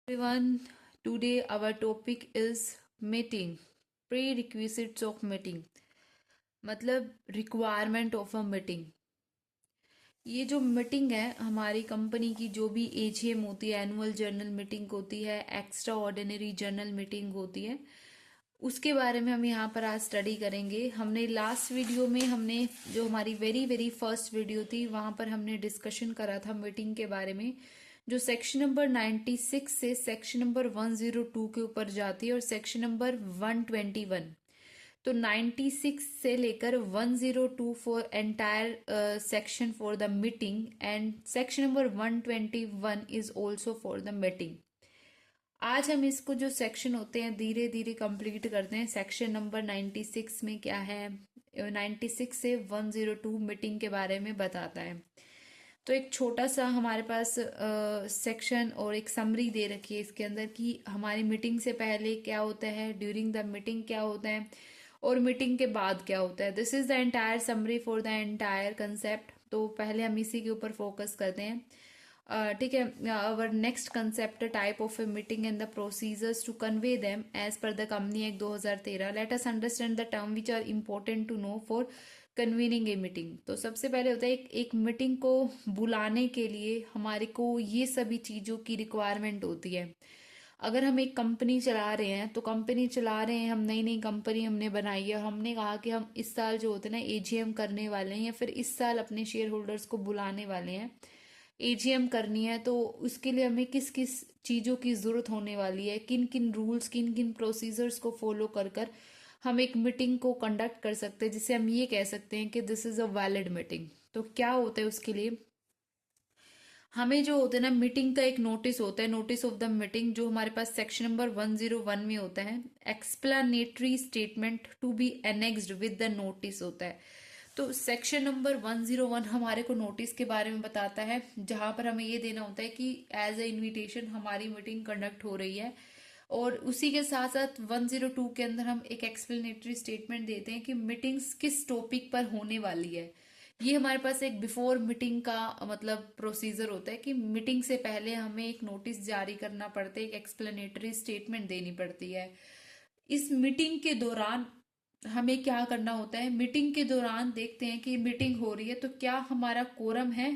Everyone, today our topic is meeting, prerequisites of meeting, मतलब requirement of a meeting. ये जो meeting है हमारी कंपनी की, जो भी एजीएम होती है, एनुअल जर्नल मीटिंग होती है, एक्स्ट्रा ऑर्डिनरी जर्नल मीटिंग होती है, उसके बारे में हम यहाँ पर आज स्टडी करेंगे। हमने लास्ट वीडियो में हमने जो हमारी वेरी वेरी फर्स्ट वीडियो थी वहाँ पर हमने डिस्कशन करा था मीटिंग के बारे में, जो सेक्शन नंबर 96 से सेक्शन नंबर 102 के ऊपर जाती है और सेक्शन नंबर 121। तो 96 से लेकर 102 for entire section for the meeting and section number 121 is also for the meeting. आज हम इसको जो सेक्शन होते हैं धीरे धीरे कंप्लीट करते हैं। सेक्शन नंबर 96 में क्या है, 96 से 102 मीटिंग के बारे में बताता है। तो एक छोटा सा हमारे पास सेक्शन और एक समरी दे रखी है इसके अंदर कि हमारी मीटिंग से पहले क्या होता है, ड्यूरिंग द मीटिंग क्या होता है और मीटिंग के बाद क्या होता है। This is the entire summary for the entire concept. तो पहले हम इसी के ऊपर फोकस करते हैं। ठीक है। Our next concept, type of a meeting and the procedures to convey them as per the company act 2013। Let us understand the term which are important to know for convening a meeting. तो सबसे पहले होता है एक meeting को बुलाने के लिए हमारे को ये सभी चीज़ों की रिक्वायरमेंट होती है। अगर हम एक कंपनी चला रहे हैं, तो कंपनी चला रहे हैं, हम नई नई कंपनी हमने बनाई है, हमने कहा कि हम इस साल जो होते हैं ना एजीएम करने वाले हैं या फिर इस साल अपने शेयर होल्डर्स को बुलाने वाले हैं, एजीएम करनी है, तो उसके लिए हमें किस किस चीज़ों की ज़रूरत होने वाली है, किन किन रूल्स किन किन प्रोसीजर्स को फॉलो कर कर हम एक मीटिंग को कंडक्ट कर सकते हैं, जिसे हम ये कह सकते हैं कि this is a valid meeting. तो क्या होता है उसके लिए, हमें जो होता है ना मीटिंग का एक नोटिस होता है, नोटिस ऑफ द मीटिंग, जो हमारे पास सेक्शन नंबर 101 में होता है। Explanatory statement to be annexed with the notice होता है। तो सेक्शन नंबर 101 हमारे को नोटिस के बारे में बताता है, जहां पर हमें ये देना होता है कि एज ए इनविटेशन हमारी मीटिंग कंडक्ट हो रही है। और उसी के साथ साथ 102 के अंदर हम एक एक्सप्लेनेटरी स्टेटमेंट देते हैं कि मीटिंग्स किस टॉपिक पर होने वाली है। ये हमारे पास एक बिफोर मीटिंग का मतलब प्रोसीजर होता है कि मीटिंग से पहले हमें एक नोटिस जारी करना पड़ता है, एक एक्सप्लेनेटरी स्टेटमेंट देनी पड़ती है। इस मीटिंग के दौरान हमें क्या करना होता है, मीटिंग के दौरान देखते हैं कि मीटिंग हो रही है तो क्या हमारा कोरम है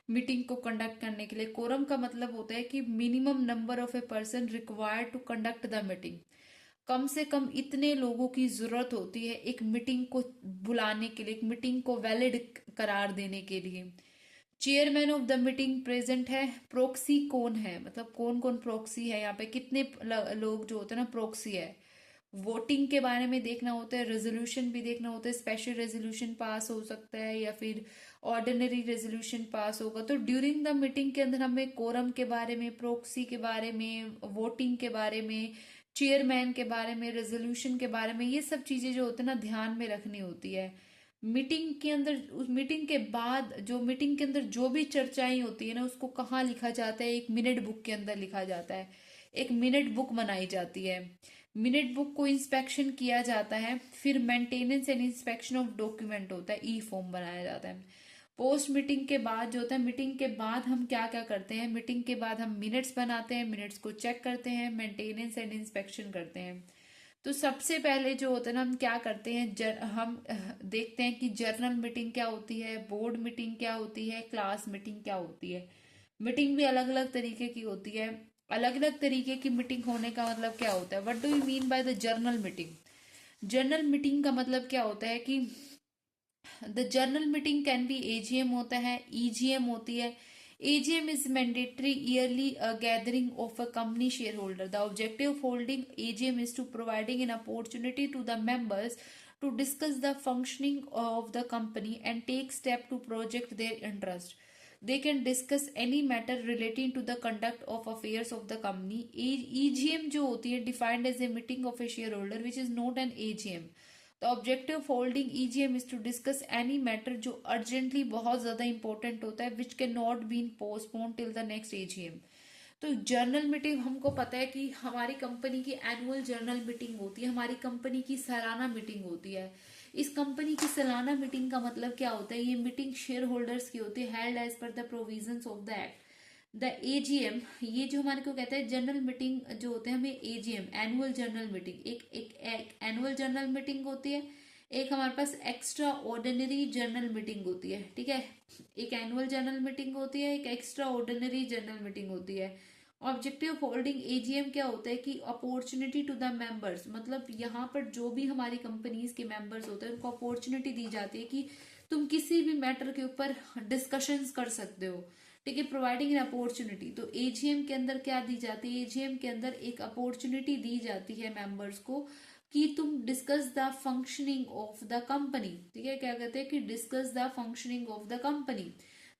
मीटिंग को कंडक्ट करने के लिए। कोरम का मतलब होता है कि minimum number of a person required to conduct the meeting. कम से कम इतने लोगों की जरूरत होती है एक मीटिंग को बुलाने के लिए, एक मीटिंग को वैलिड करार देने के लिए। Chairman of the meeting present है। प्रोक्सी कौन है, मतलब कौन कौन प्रोक्सी है, यहाँ पे कितने लोग जो होते हैं ना प्रोक्सी है। वोटिंग के बारे में देखना होता है, रेजोल्यूशन भी देखना होता है, स्पेशल रेजोल्यूशन पास हो सकता है या फिर ऑर्डिनरी रेजोल्यूशन पास होगा। तो ड्यूरिंग द मीटिंग के अंदर हमें कोरम के बारे में, प्रोक्सी के बारे में, वोटिंग के बारे में, चेयरमैन के बारे में, रेजोल्यूशन के बारे में, ये सब चीजें जो होती है ना ध्यान में रखनी होती है। मीटिंग के अंदर, उस मीटिंग के बाद जो मीटिंग के अंदर जो भी चर्चाएं होती है ना उसको कहाँ लिखा जाता है, एक मिनट बुक के अंदर लिखा जाता है। एक मिनट बुक बनाई जाती है, मिनट बुक को इंस्पेक्शन किया जाता है, फिर maintenance and inspection of document होता है, ई फॉर्म बनाया जाता है। पोस्ट मीटिंग के बाद जो होता है, मीटिंग के बाद हम क्या क्या करते हैं, मीटिंग के बाद हम मिनट्स बनाते हैं, मिनट्स को चेक करते हैं, मेंटेनेंस एंड इंस्पेक्शन करते हैं। तो सबसे पहले जो होता है ना हम क्या करते हैं, हम देखते हैं कि जर्नल मीटिंग क्या होती है, बोर्ड मीटिंग क्या होती है, क्लास मीटिंग क्या होती है। मीटिंग भी अलग अलग तरीके की होती है। अलग अलग तरीके की मीटिंग होने का मतलब क्या होता है, what do you mean by the journal meeting. Journal meeting का मतलब क्या होता है कि the journal meeting can be AGM होता है, ईजीएम होती है। AGM is mandatory yearly gathering of a company shareholder. The objective of holding AGM is to providing an opportunity to the members to discuss the functioning of the company and take step to project their interest. They can discuss any matter relating to the conduct of affairs of the company. EGM जो होती है defined as a meeting of a shareholder which is not an AGM. The objective of holding EGM is to discuss any matter जो urgently बहुत ज्यादा important होता है, which can not been postpone till the next AGM. तो journal meeting हमको पता है कि हमारी कंपनी की एनुअल जर्नल मीटिंग होती है, हमारी कंपनी की सालाना मीटिंग होती है। इस कंपनी की सालाना मीटिंग का मतलब क्या होता है, ये मीटिंग शेयर होल्डर्स की होती है, held as per the provisions of the act. The AGM, ये जो हमारे को कहता है जनरल मीटिंग जो होते हैं हमें एजीएम एनुअल जनरल मीटिंग, एक एनुअल जनरल मीटिंग होती है, एक हमारे पास एक्स्ट्रा ऑर्डिनरी जनरल मीटिंग होती है, ठीक है। एक एनुअल जनरल मीटिंग होती है, एक एक्स्ट्रा ऑर्डिनरी जनरल मीटिंग होती है। ऑब्जेक्टिव ऑफ होल्डिंग एजीएम क्या होता है कि अपॉर्चुनिटी टू द मेंबर्स, मतलब यहाँ पर जो भी हमारी कंपनीज के मेंबर्स होते हैं उनको अपॉर्चुनिटी दी जाती है कि तुम किसी भी मैटर के ऊपर डिस्कशंस कर सकते हो, ठीक है, प्रोवाइडिंग एन अपॉर्चुनिटी। तो एजीएम के अंदर क्या दी जाती है, एजीएम के अंदर एक अपॉर्चुनिटी दी जाती है मेंबर्स को कि तुम discuss the functioning of the company, ठीक है, क्या कहते हैं कि discuss the functioning of the company.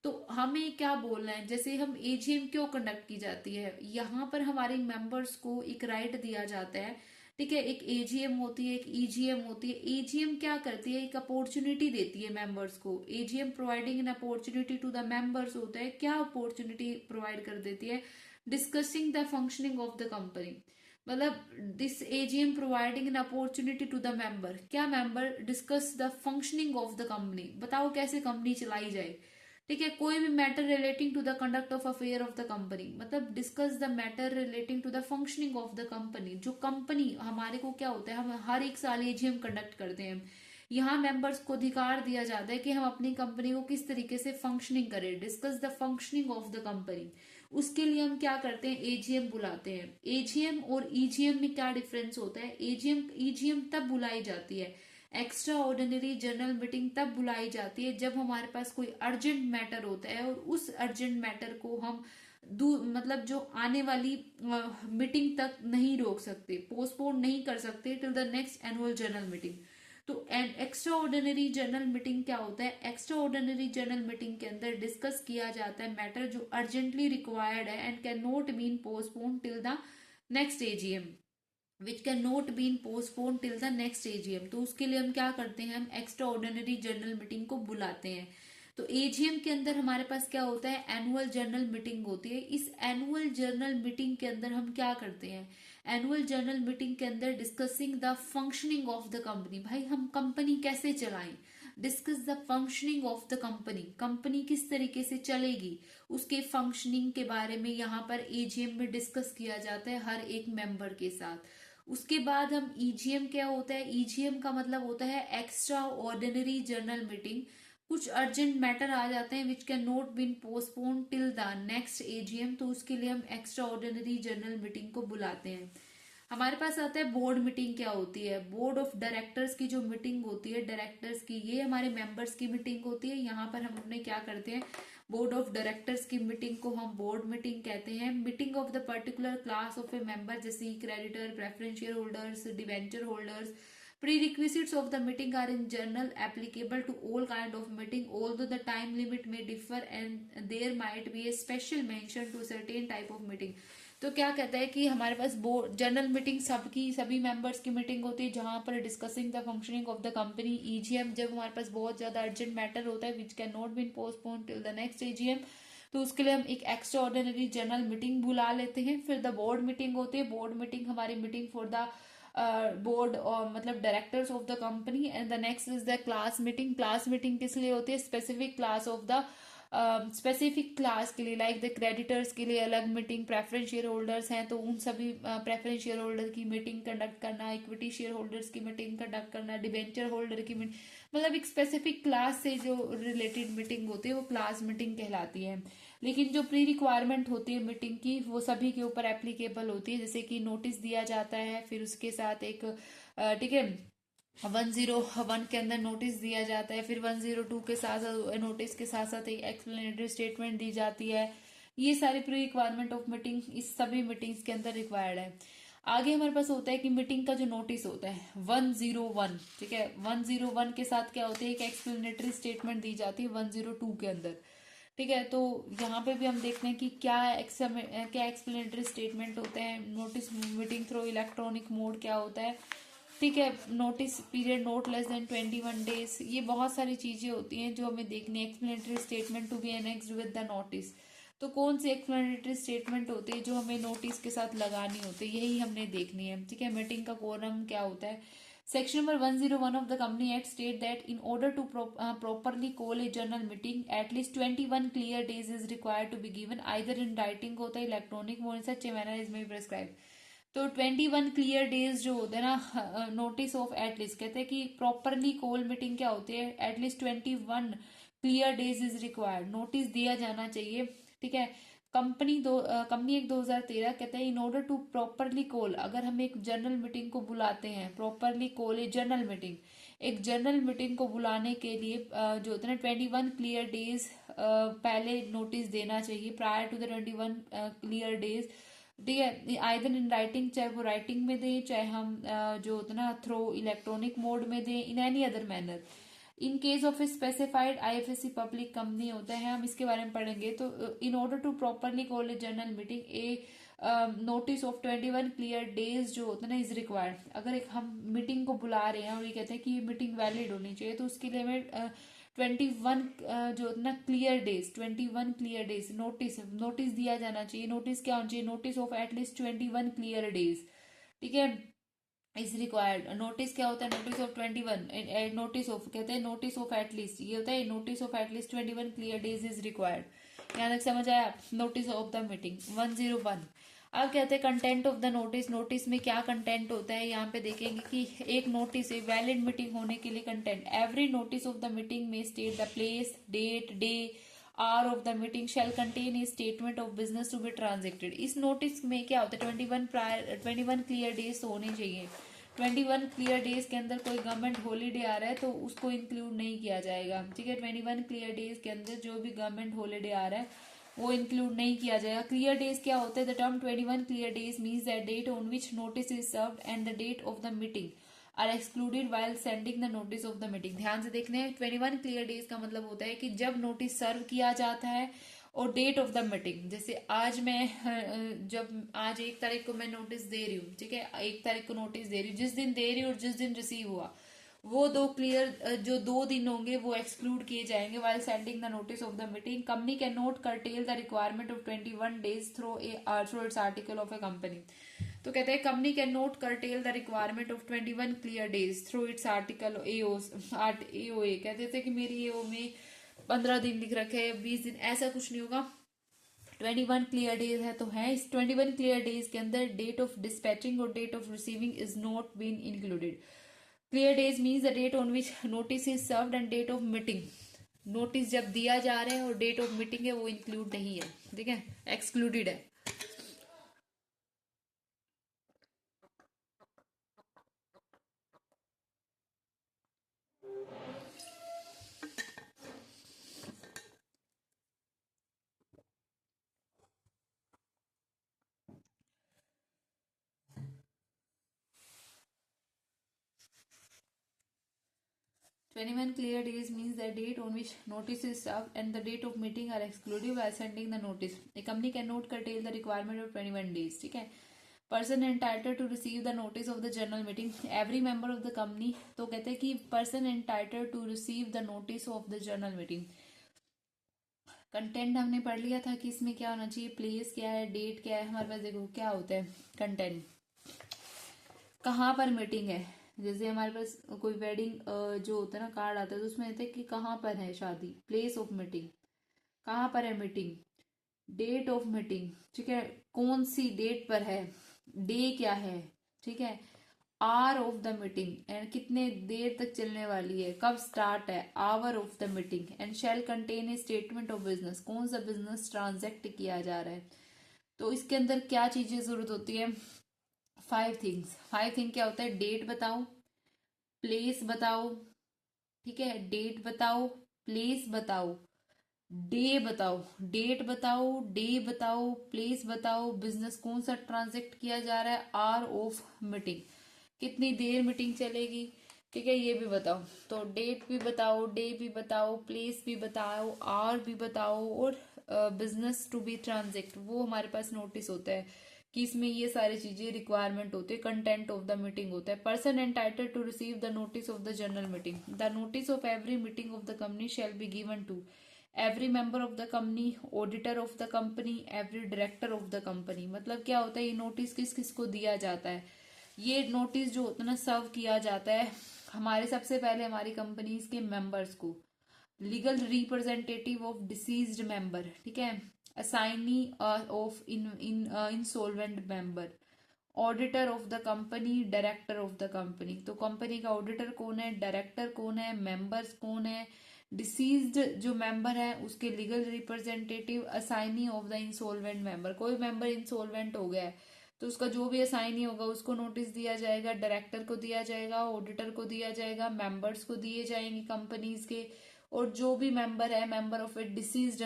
तो हमें क्या बोलना है, जैसे हम एजीएम क्यों कंडक्ट की जाती है, यहाँ पर हमारे मेंबर्स को एक राइट दिया जाता है, ठीक है। एक एजीएम होती है, एक ईजीएम होती है। एजीएम क्या करती है, एक अपॉर्चुनिटी देती है मेंबर्स को। AGM providing an opportunity to the members होता है, क्या अपॉर्चुनिटी प्रोवाइड कर देती है, discussing the functioning of the company. मतलब this AGM providing an opportunity to the member, क्या member discuss the functioning of the company, बताओ कैसे कंपनी चलाई जाए, ठीक है। कोई भी matter relating to the conduct of affair of the company, मतलब discuss the matter relating to the functioning of the company. जो कंपनी हमारे को क्या होता है, हम हर एक साल एजीएम कंडक्ट करते हैं, यहाँ मेंबर्स को अधिकार दिया जाता है कि हम अपनी कंपनी को किस तरीके से फंक्शनिंग करें, discuss the functioning of the company. उसके लिए हम क्या करते हैं, एजीएम बुलाते हैं। एजीएम और ईजीएम में क्या डिफरेंस होता है, एजीएम ईजीएम तब बुलाई जाती है, एक्स्ट्रा ऑर्डिनरी जनरल मीटिंग तब बुलाई जाती है जब हमारे पास कोई अर्जेंट मैटर होता है और उस अर्जेंट मैटर को हम मतलब जो आने वाली मीटिंग तक नहीं रोक सकते, पोस्टपोन नहीं कर सकते till the next annual general meeting. तो एक्स्ट्रा ऑर्डिनरी जनरल मीटिंग क्या होता है, एक्स्ट्रा ऑर्डिनरी जनरल मीटिंग के अंदर डिस्कस किया जाता है मैटर जो अर्जेंटली रिक्वायर्ड है and can not been postpone till the next AGM, which can not been postpone till the next AGM. तो उसके लिए हम क्या करते हैं, हम एक्स्ट्रा ऑर्डिनरी जनरल मीटिंग को बुलाते हैं। तो एजीएम के अंदर हमारे पास क्या होता है, एनुअल जनरल मीटिंग होती है। इस एनुअल जनरल मीटिंग के अंदर हम क्या करते हैं, एनुअल जनरल मीटिंग के अंदर discussing the functioning of the company, भाई हम कंपनी कैसे चलाएं, discuss the functioning of the company, company किस तरीके से चलेगी, उसके फंक्शनिंग के बारे में यहाँ पर एजीएम में डिस्कस किया जाता है हर एक मेंबर के साथ। उसके बाद हम ईजीएम क्या होता है, ईजीएम का मतलब होता है एक्स्ट्रा ऑर्डिनरी जनरल मीटिंग। कुछ अर्जेंट मैटर आ जाते हैं which can not been postpone till the next AGM, तो उसके लिए हम एक्स्ट्रा ऑर्डिनरी जनरल मीटिंग को बुलाते हैं। हमारे पास आता है बोर्ड मीटिंग क्या होती है, बोर्ड ऑफ डायरेक्टर्स की जो मीटिंग होती है डायरेक्टर्स की, ये हमारे मेंबर्स की मीटिंग होती है। यहाँ पर हम अपने क्या करते हैं, बोर्ड ऑफ डायरेक्टर्स की मीटिंग को हम बोर्ड मीटिंग कहते हैं। Meeting of the particular class of a member, जैसे creditor, preference share holders, debenture holders. Prerequisites of the meeting are in general applicable to all kind of meeting, although the time limit may differ and there might be a special mention to certain type of meeting। तो क्या कहता है कि हमारे पास board general meeting सबकी सभी members की meeting होती है जहां पर discussing the functioning of the company. EGM जब हमारे पास बहुत ज्यादा अर्जेंट मैटर होता है which can not been postpone till the next AGM, तो उसके लिए हम एक एक्स्ट्रा ऑर्डिनरी जनरल मीटिंग बुला लेते हैं। फिर द बोर्ड मीटिंग होती है, बोर्ड मीटिंग हमारी मीटिंग फॉर द बोर्ड और मतलब directors of the company. And the next is the class meeting. Class meeting किस लिए होती है, specific class of the specific class के लिए, लाइक द क्रेडिटर्स के लिए अलग मीटिंग, प्रेफरेंस शेयर होल्डर्स हैं तो उन सभी प्रेफरेंस शेयर होल्डर की मीटिंग कंडक्ट करना, इक्विटी शेयर होल्डर्स की मीटिंग कंडक्ट करना, डिबेंचर होल्डर की मीटिंग, मतलब एक स्पेसिफिक क्लास से जो रिलेटेड मीटिंग होती है वो क्लास मीटिंग कहलाती है। लेकिन जो प्री रिक्वायरमेंट होती है मीटिंग की वो सभी के ऊपर एप्लीकेबल होती है, जैसे कि नोटिस दिया जाता है, फिर उसके साथ एक ठीक है 101 के अंदर नोटिस दिया जाता है, फिर 102 के साथ नोटिस के साथ साथ एक एक्सप्लेनेटरी स्टेटमेंट दी जाती है। ये सारी प्री रिक्वायरमेंट ऑफ मीटिंग इस सभी मीटिंग्स के अंदर रिक्वायर्ड है। आगे हमारे पास होता है कि मीटिंग का जो नोटिस होता है 101, ठीक है, 101 के साथ क्या होता है, एक एक्सप्लेनेटरी स्टेटमेंट दी जाती है 102 के अंदर, ठीक है। तो यहाँ पे भी हम देखते हैं कि क्या एक्सप्लेनेटरी स्टेटमेंट होते हैं। Notice meeting through electronic mode क्या होता है, ठीक है। Notice period note less then 21 days, ये बहुत सारी चीजें होती हैं जो हमें देखनी है। Explanatory statement to be annexed with the notice, तो कौन सी एक्सप्लेनेटरी स्टेटमेंट होती है जो हमें नोटिस के साथ लगानी होती है, यही हमने देखनी है, ठीक है। मीटिंग का कोरम क्या होता है, Section number 101 of the Company Act state that in order to properly call a general meeting, at least 21 clear days is required to be given, either in writing होता है, electronic mode, in such manner is में prescribe. तो 21 clear days जो होते हैं ना, notice of at least, कहते हैं कि प्रॉपरली कॉल मीटिंग क्या होती है, at least 21 clear days is required, notice दिया जाना चाहिए। ठीक है। कंपनी एक 2013 कहते हैं in order to properly call, अगर हम एक जनरल मीटिंग को बुलाते हैं, properly call a general meeting, एक जनरल मीटिंग को बुलाने के लिए जो होता है ना 21 क्लियर डेज पहले नोटिस देना चाहिए, prior to the 21 clear days. ठीक है। आइदर इन राइटिंग, चाहे वो राइटिंग में दें, चाहे हम जो होता है ना थ्रू इलेक्ट्रॉनिक मोड में दें, in any other manner. In case of a specified IFSC public company होता है, हम इसके बारे में पढ़ेंगे। तो in order to properly call a general meeting, a notice of 21 clear days जो होता है ना इज रिक्वायर्ड। अगर एक हम मीटिंग को बुला रहे हैं और ये कहते हैं कि ये मीटिंग वैलिड होनी चाहिए, तो उसके लिए हमें 21 जो होता है ना clear days, 21 clear days notice दिया जाना चाहिए। नोटिस क्या होना चाहिए, notice of at least 21 clear days. ठीक है, इज रिक्वायर्ड। नोटिस क्या होता है, नोटिस ऑफ 21, नोटिस ऑफ कहते हैं नोटिस ऑफ एटलीस्ट, ये होता है notice of at least 21 clear days is required. यहाँ तक समझ आया। Notice of the meeting 101। अब कहते हैं content of the notice, notice में क्या कंटेंट होता है, यहाँ पे देखेंगे कि एक नोटिस वैलिड मीटिंग होने के लिए content, every notice of the meeting में state the place, date, day, hour of the meeting shall contain a statement of business to be transacted. इस नोटिस में क्या होता है, 21 क्लियर डेज तो होने चाहिए। 21 क्लियर डेज के अंदर कोई गवर्नमेंट हॉलीडे आ रहा है तो उसको इंक्लूड नहीं किया जाएगा। ठीक है, 21 क्लियर डेज के अंदर जो भी गवर्नमेंट हॉलीडे आ रहा है वो इंक्लूड नहीं किया जाएगा। क्लियर डेज क्या होता है, the term 21 clear days means that date on which notice is served and the date of the meeting are excluded while sending the notice of the meeting. ध्यान से देखने हैं, 21 क्लियर डेज का मतलब होता है कि जब नोटिस सर्व किया जाता है और डेट ऑफ द मीटिंग, जैसे आज मैं जब आज 1 तारीख को मैं नोटिस दे रही हूँ, ठीक है, 1 तारीख को नोटिस दे रही हूँ, जिस दिन दे रही हूँ और जिस दिन रिसीव हुआ, वो दो क्लियर जो 2 दिन होंगे वो एक्सक्लूड किए जाएंगे while sending the notice of the meeting. Company can not curtail the requirement of 21 days through it's article of A company. तो कहते हैं company can not curtail the requirement of 21 clear days through it's article AOA. कहते थे कि मेरी एओ में 15 दिन लिख रखे हैं, 20 दिन, ऐसा कुछ नहीं होगा। 21 क्लियर डेज है तो है। इस 21 क्लियर डेज के अंदर डेट ऑफ डिस्पैचिंग और date of receiving is not been included. Clear days means the date on which notice is served and date of meeting. Notice जब दिया जा रहा है और डेट ऑफ मीटिंग है वो इंक्लूड नहीं है, ठीक है, एक्सक्लूडेड है। 21 clear days means the date on which notice is served and the date of meeting are excluded while sending the notice. A company cannot curtail the requirement of 21 days. ठीक है। Person entitled to receive the notice of the general meeting, every member of the company। तो कहते हैं कि person entitled to receive the notice of the general meeting। Content हमने पढ़ लिया था कि इसमें क्या होना चाहिए, प्लेस क्या है, डेट क्या है। हमारे पास देखो क्या होता है कंटेंट, कहाँ पर मीटिंग है। जैसे हमारे पास कोई वेडिंग जो होता है ना कार्ड आता है तो उसमें कहते हैं कि कहाँ पर है शादी, प्लेस ऑफ मीटिंग, कहाँ पर है मीटिंग, डेट ऑफ मीटिंग, ठीक है, कौन सी डेट पर है, डे क्या है, ठीक है, hour of the meeting and कितने देर तक चलने वाली है, कब स्टार्ट है, hour of the meeting and shall contain a statement of business, कौन सा बिजनेस ट्रांजेक्ट किया जा रहा है। तो इसके अंदर क्या चीजें जरूरत होती है, 5 थिंग क्या होता है, डेट बताओ, प्लेस बताओ, ठीक है, डेट बताओ, प्लेस बताओ, डे बताओ, डेट बताओ, डे बताओ, प्लेस बताओ, बिजनेस कौन सा ट्रांजेक्ट किया जा रहा है, आर ऑफ मीटिंग, कितनी देर मीटिंग चलेगी, ठीक है, ये भी बताओ। तो डेट भी बताओ, डे भी बताओ, प्लेस भी बताओ, आर भी बताओ, और बिजनेस टू बी ट्रांजेक्ट, वो हमारे पास नोटिस होता है कि इसमें ये सारी चीजें रिक्वायरमेंट होती है। कंटेंट ऑफ द मीटिंग होता है। Person entitled to receive the notice of the general meeting, the notice of every meeting of the company shall be given to every member of the company, auditor of the company, every director of the company. मतलब क्या होता है, ये notice किस किस को दिया जाता है, ये नोटिस जो होता है ना सर्व किया जाता है हमारे सबसे पहले हमारी कंपनीज के मेंबर्स को, legal representative of deceased member, ठीक है, assignee of in insolvent member, auditor of the company, director of the company. तो कंपनी का ऑडिटर कौन है, डायरेक्टर कौन है, मेंबर्स कौन है, डिसीज्ड जो मेंबर है उसके legal representative, assignee of the insolvent member, कोई मेंबर इंसॉल्वेंट हो गया है तो उसका जो भी असाइनी होगा उसको नोटिस दिया जाएगा, डायरेक्टर को दिया जाएगा, ऑडिटर को दिया जाएगा, मेंबर्स को दिए जाएंगे कंपनीज के, और जो भी मेंबर है member of A deceased,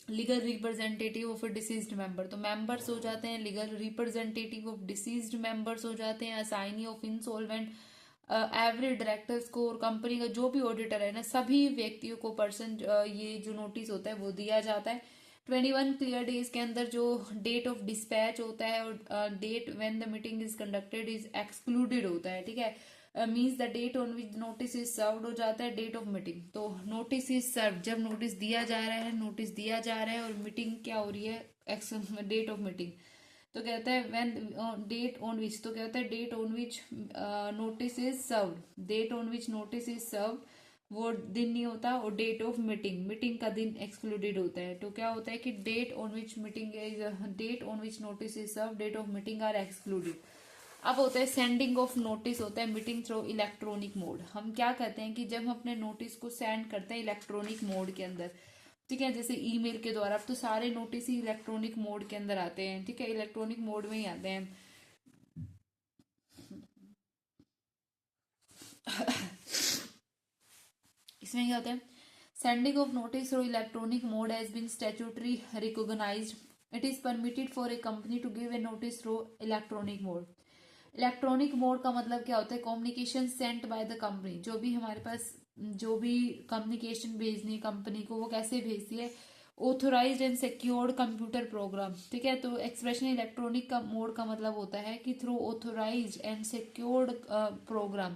legal representative of A deceased member, तो मेंबर्स हो जाते हैं, legal representative of deceased members हो जाते हैं, assignee of insolvent, every directors को, और कंपनी का जो भी ऑडिटर है ना, सभी व्यक्तियों को पर्सन ये जो नोटिस होता है वो दिया जाता है 21 क्लियर डेज के अंदर। जो डेट ऑफ डिस्पैच होता है और date when the meeting is conducted is excluded होता है, ठीक है, means the date on which notice is served हो जाता है डेट ऑफ मीटिंग। तो नोटिस इज सर्व, जब नोटिस दिया जा रहा है, नोटिस दिया जा रहा है और मीटिंग क्या हो रही है, डेट ऑफ मीटिंग। तो कहता है व्हेन डेट ऑन विच, तो कहता है date on which notice is served, date on which notice is served वो दिन नहीं होता, और डेट ऑफ मीटिंग, मीटिंग का दिन एक्सक्लूडेड होता है। तो क्या होता है कि date on which meeting is, date on which notice is serve, date of meeting are excluded. अब होता है सेंडिंग ऑफ नोटिस, होता है मीटिंग थ्रू इलेक्ट्रॉनिक मोड। हम क्या करते हैं कि जब हम अपने नोटिस को सेंड करते हैं इलेक्ट्रॉनिक मोड के अंदर, ठीक है, जैसे ईमेल के द्वारा, अब तो सारे नोटिस ही इलेक्ट्रॉनिक मोड के अंदर आते हैं, ठीक है, इलेक्ट्रॉनिक मोड में ही आते हैं। इसमें क्या होता है, sending of notice through electronic mode has been statutory recognised. It is permitted for a company to give a notice through electronic mode. Electronic mode का मतलब क्या होता है, communication sent by the company, जो भी हमारे पास जो भी कम्युनिकेशन भेजनी है कंपनी को, वो कैसे भेजती है, authorised and secured computer program, ठीक है। तो एक्सप्रेशन इलेक्ट्रॉनिक का मोड का मतलब होता है कि through authorised and secured program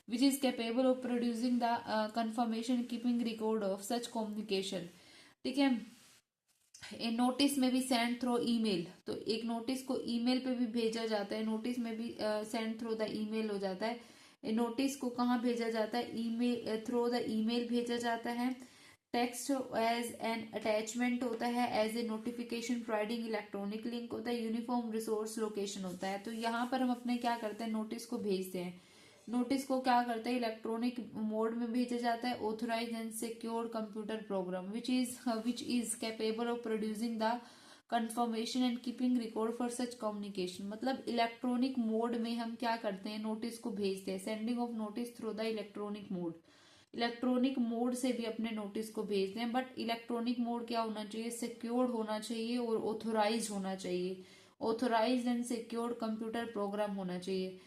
which is capable of producing the confirmation keeping record of such communication, ठीक है। ए नोटिस में भी सेंड थ्रू ईमेल, तो एक नोटिस को ईमेल पे भी भेजा जाता है, नोटिस में भी सेंड थ्रू द ईमेल हो जाता है। ए नोटिस को कहाँ भेजा जाता है, ईमेल थ्रू द ईमेल भेजा जाता है। टेक्स्ट एज एन अटैचमेंट होता है, as a notification providing electronic link होता है, यूनिफॉर्म रिसोर्स लोकेशन होता है। तो यहाँ पर हम अपने क्या करते हैं, नोटिस को भेजते हैं, नोटिस को क्या करते हैं इलेक्ट्रॉनिक मोड में भेजा जाता है, authorise and secure computer program which is capable of producing the confirmation and keeping record for such communication. मतलब इलेक्ट्रॉनिक मोड में हम क्या करते हैं, नोटिस को भेजते हैं, sending of notice through the electronic mode, electronic mode से भी अपने नोटिस को भेजते हैं। बट इलेक्ट्रॉनिक मोड क्या होना चाहिए, सिक्योर्ड होना चाहिए और ऑथोराइज होना चाहिए, authorise and secured computer program होना चाहिए।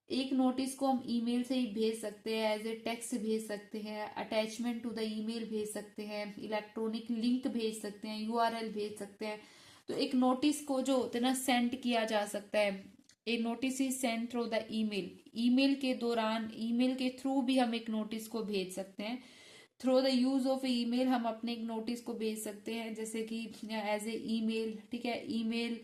एक नोटिस को हम ईमेल से ही भेज सकते हैं, एज ए टेक्स्ट भेज सकते हैं, अटैचमेंट टू द ईमेल भेज सकते हैं, इलेक्ट्रॉनिक लिंक भेज सकते हैं, यूआरएल भेज सकते हैं। तो एक नोटिस को जो होते हैं ना सेंड किया जा सकता है, a notice is send through the email, email के दौरान ईमेल के थ्रू भी हम एक नोटिस को भेज सकते हैं। Through the use of email हम अपने एक नोटिस को भेज सकते हैं, जैसे कि एज ए ईमेल, ठीक है, ईमेल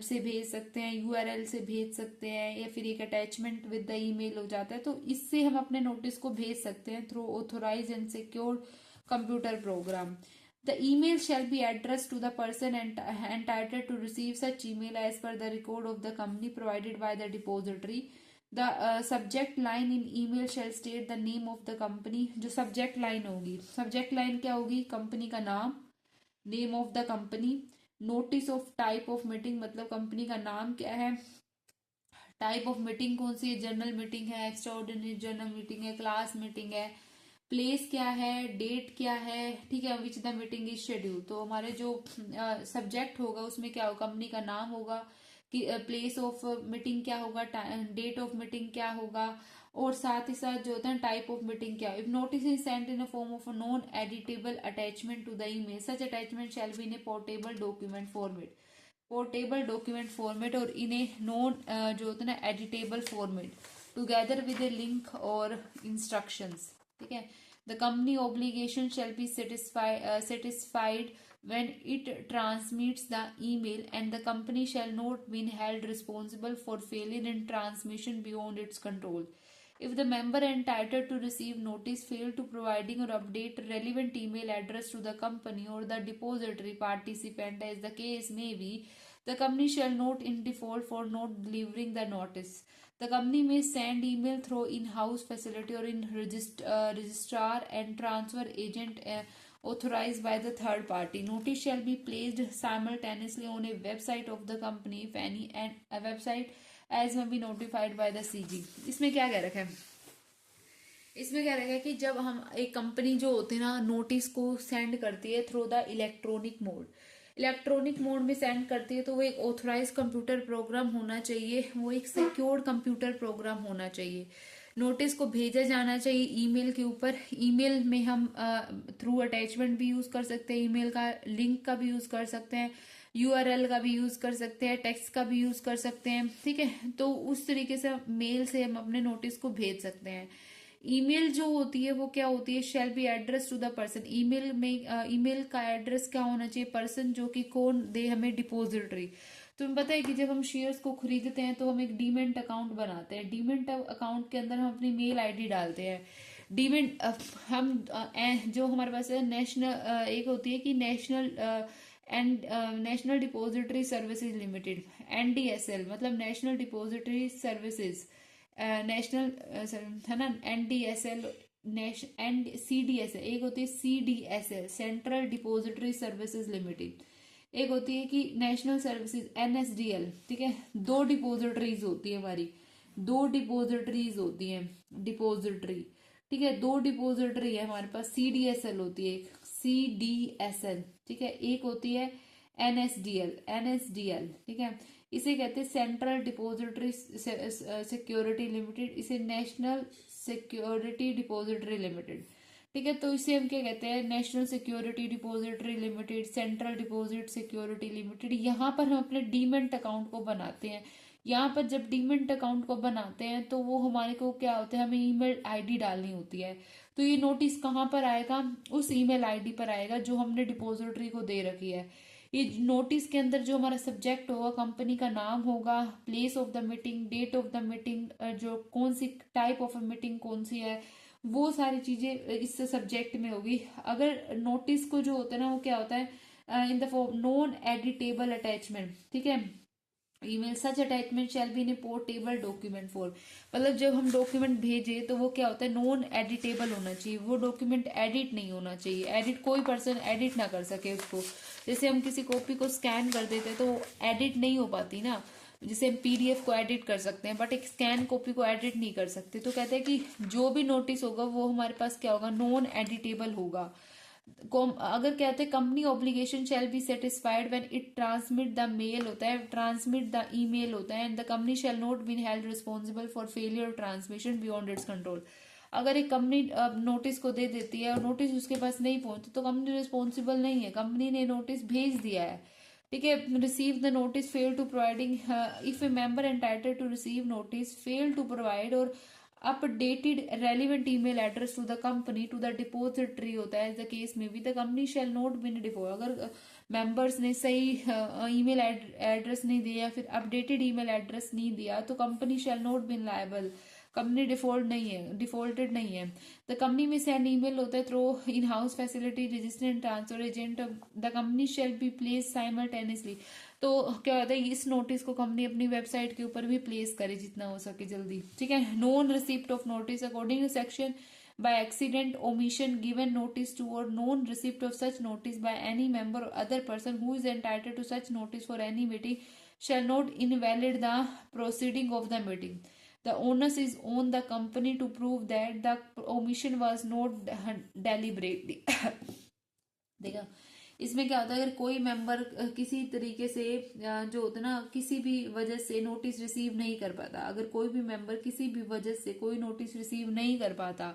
से भेज सकते हैं, यूआरएल से भेज सकते हैं, या फिर एक अटैचमेंट विद द ईमेल हो जाता है। तो इससे हम अपने नोटिस को भेज सकते हैं through authorise and secure computer program. The email shall be address to the person entitled to receive such email as per the record of the company provided by the depository. The subject line in email shall state the name of the company। जो subject line होगी, subject line क्या होगी, company का नाम, name of the company, notice of type of meeting, मतलब company का नाम क्या है, टाइप ऑफ मीटिंग कौन सी है, जनरल मीटिंग है, एक्स्ट्राऑर्डिनरी जनरल मीटिंग है, क्लास मीटिंग है, प्लेस क्या है, डेट क्या है, ठीक है, which the meeting is schedule. तो हमारे जो सब्जेक्ट होगा उसमें क्या होगा, कंपनी का नाम होगा, कि प्लेस ऑफ मीटिंग क्या होगा, डेट ऑफ मीटिंग क्या होगा, और साथ ही साथ जो होता है टाइप ऑफ मीटिंग क्या। If notice is sent in a form of a non editable attachment to the email, such attachment shall be in a portable document format, portable document format, और इन ए नॉन जो होता है ना editable format, together with a link और instructions, ठीक है। The company obligation shall be satisfied when it transmits the email, and the company shall not be held responsible for failure in transmission beyond its control. If the member entitled to receive notice fail to providing or update relevant email address to the company or the depository participant, as the case may be, the company shall not in default for not delivering the notice. The company may send email through in-house facility or in registrar and transfer agent authorized by the third party. Notice shall be placed simultaneously on a website of the company, if any, and a website as may be notified by the CG. इसमें क्या कह रखा है? इसमें क्या रहेगा कि जब हम एक कंपनी जो होती है ना नोटिस को सेंड करती है थ्रू द इलेक्ट्रॉनिक मोड में सेंड करती है, तो वो एक ऑथराइज कंप्यूटर प्रोग्राम होना चाहिए, वो एक सिक्योर कंप्यूटर प्रोग्राम होना चाहिए। नोटिस को भेजा जाना चाहिए ईमेल के ऊपर। ईमेल में हम थ्रू अटैचमेंट भी यूज कर सकते हैं, ईमेल का लिंक का भी यूज कर सकते हैं, यूआरएल का भी यूज कर सकते हैं, टेक्स्ट का भी यूज कर सकते हैं, ठीक है। तो उस तरीके से मेल से हम अपने नोटिस को भेज सकते हैं। ईमेल जो होती है वो क्या होती है, shall be address to the person. Email में ईमेल का एड्रेस क्या होना चाहिए, पर्सन जो कि कौन दे हमें डिपोजिटरी। तुम्हें पता है कि जब हम शेयर्स को खरीदते हैं तो हम एक डीमेंट अकाउंट बनाते हैं, डीमेंट अकाउंट के अंदर हम अपनी मेल आईडी डालते हैं। डीमेंट हम जो हमारे पास है नेशनल एक होती है कि national and national depository services limited, NDSL, मतलब नेशनल डिपोजिटरी सर्विसेज, नेशनल है ना, NDSL एंड CDSL, एक होती है CDSL, central depository services limited, एक होती है कि नेशनल सर्विसेज NSDL, ठीक है। दो डिपोजिटरीज होती है हमारी, दो डिपोजिटरीज होती हैं, डिपोजिटरी, ठीक है। दो डिपोजिटरी है हमारे पास, CDSL होती है, एक CDSL, ठीक है, एक होती है NSDL, ठीक है। इसे कहते हैं सेंट्रल डिपोजिटरी सिक्योरिटी लिमिटेड, इसे नेशनल सिक्योरिटी डिपोजिटरी लिमिटेड, ठीक है। तो इसे हम क्या कहते हैं, national security depository limited, central deposit security limited. यहाँ पर हम अपने डीमेंट अकाउंट को बनाते हैं। यहाँ पर जब डीमेंट अकाउंट को बनाते हैं तो वो हमारे को क्या होता है, हमें ईमेल आईडी डालनी होती है। तो ये नोटिस कहाँ पर आएगा, उस ईमेल आईडी पर आएगा जो हमने डिपोजिटरी को दे रखी है। ये नोटिस के अंदर जो हमारा सब्जेक्ट होगा, कंपनी का नाम होगा, place of the meeting, date of the meeting, जो कौन सी टाइप ऑफ मीटिंग कौन सी है, वो सारी चीजें इस सब्जेक्ट में होगी। अगर नोटिस को जो होता है ना वो क्या होता है, in the form non editable attachment, ठीक है। Email such attachment shall be in a portable document form, मतलब जब हम डॉक्यूमेंट भेजे तो वो क्या होता है, नॉन एडिटेबल होना चाहिए, वो डॉक्यूमेंट एडिट नहीं होना चाहिए, एडिट कोई पर्सन एडिट ना कर सके उसको। जैसे हम किसी कॉपी को स्कैन कर देते हैं तो वो एडिट नहीं हो पाती ना, जैसे हम PDF को एडिट कर सकते हैं बट एक स्कैन कॉपी को एडिट नहीं कर सकते। तो कहते हैं कि जो भी नोटिस होगा वो हमारे पास क्या होगा, नॉन एडिटेबल होगा। अगर कहते हैं company obligation shall be satisfied when it transmit the mail होता है, ट्रांसमिट द ईमेल होता है, and the company shall not be held responsible for failure transmission beyond its control. अगर एक कंपनी नोटिस को दे देती है और नोटिस उसके पास नहीं पहुंचती तो कंपनी रिस्पॉन्सिबल नहीं है, कंपनी ने नोटिस भेज दिया है, ठीक है। Receive the notice fail to providing, if a member entitled to receive notice fail to provide और updated relevant email address to the company to the depository होता है, as the case may be, the company shall not be in default. अगर members ने सही email address नहीं दिया, फिर updated email address नहीं दिया, तो company shall not B liable, company default नहीं है, डिफॉल्टेड नहीं है। द कंपनी में सेंड ईमेल होता है through in house facility register and transfer agent, the company shall be place simultaneously. तो क्या होता है, इस नोटिस को कंपनी अपनी वेबसाइट के ऊपर भी प्लेस करे जितना हो सके जल्दी, ठीक है। Non receipt of notice according to section by accident, omission, given notice to or known receipt of such notice by any member or other person who is entitled to such notice for any meeting shall not invalid the proceeding of the meeting. The onus is on the company to prove that the omission was not deliberately. देखा, इसमें क्या होता है, अगर कोई member किसी तरीके से जो होता है ना, किसी भी वजह से नोटिस रिसीव नहीं कर पाता, अगर कोई भी मेंबर किसी भी वजह से कोई नोटिस रिसीव नहीं कर पाता,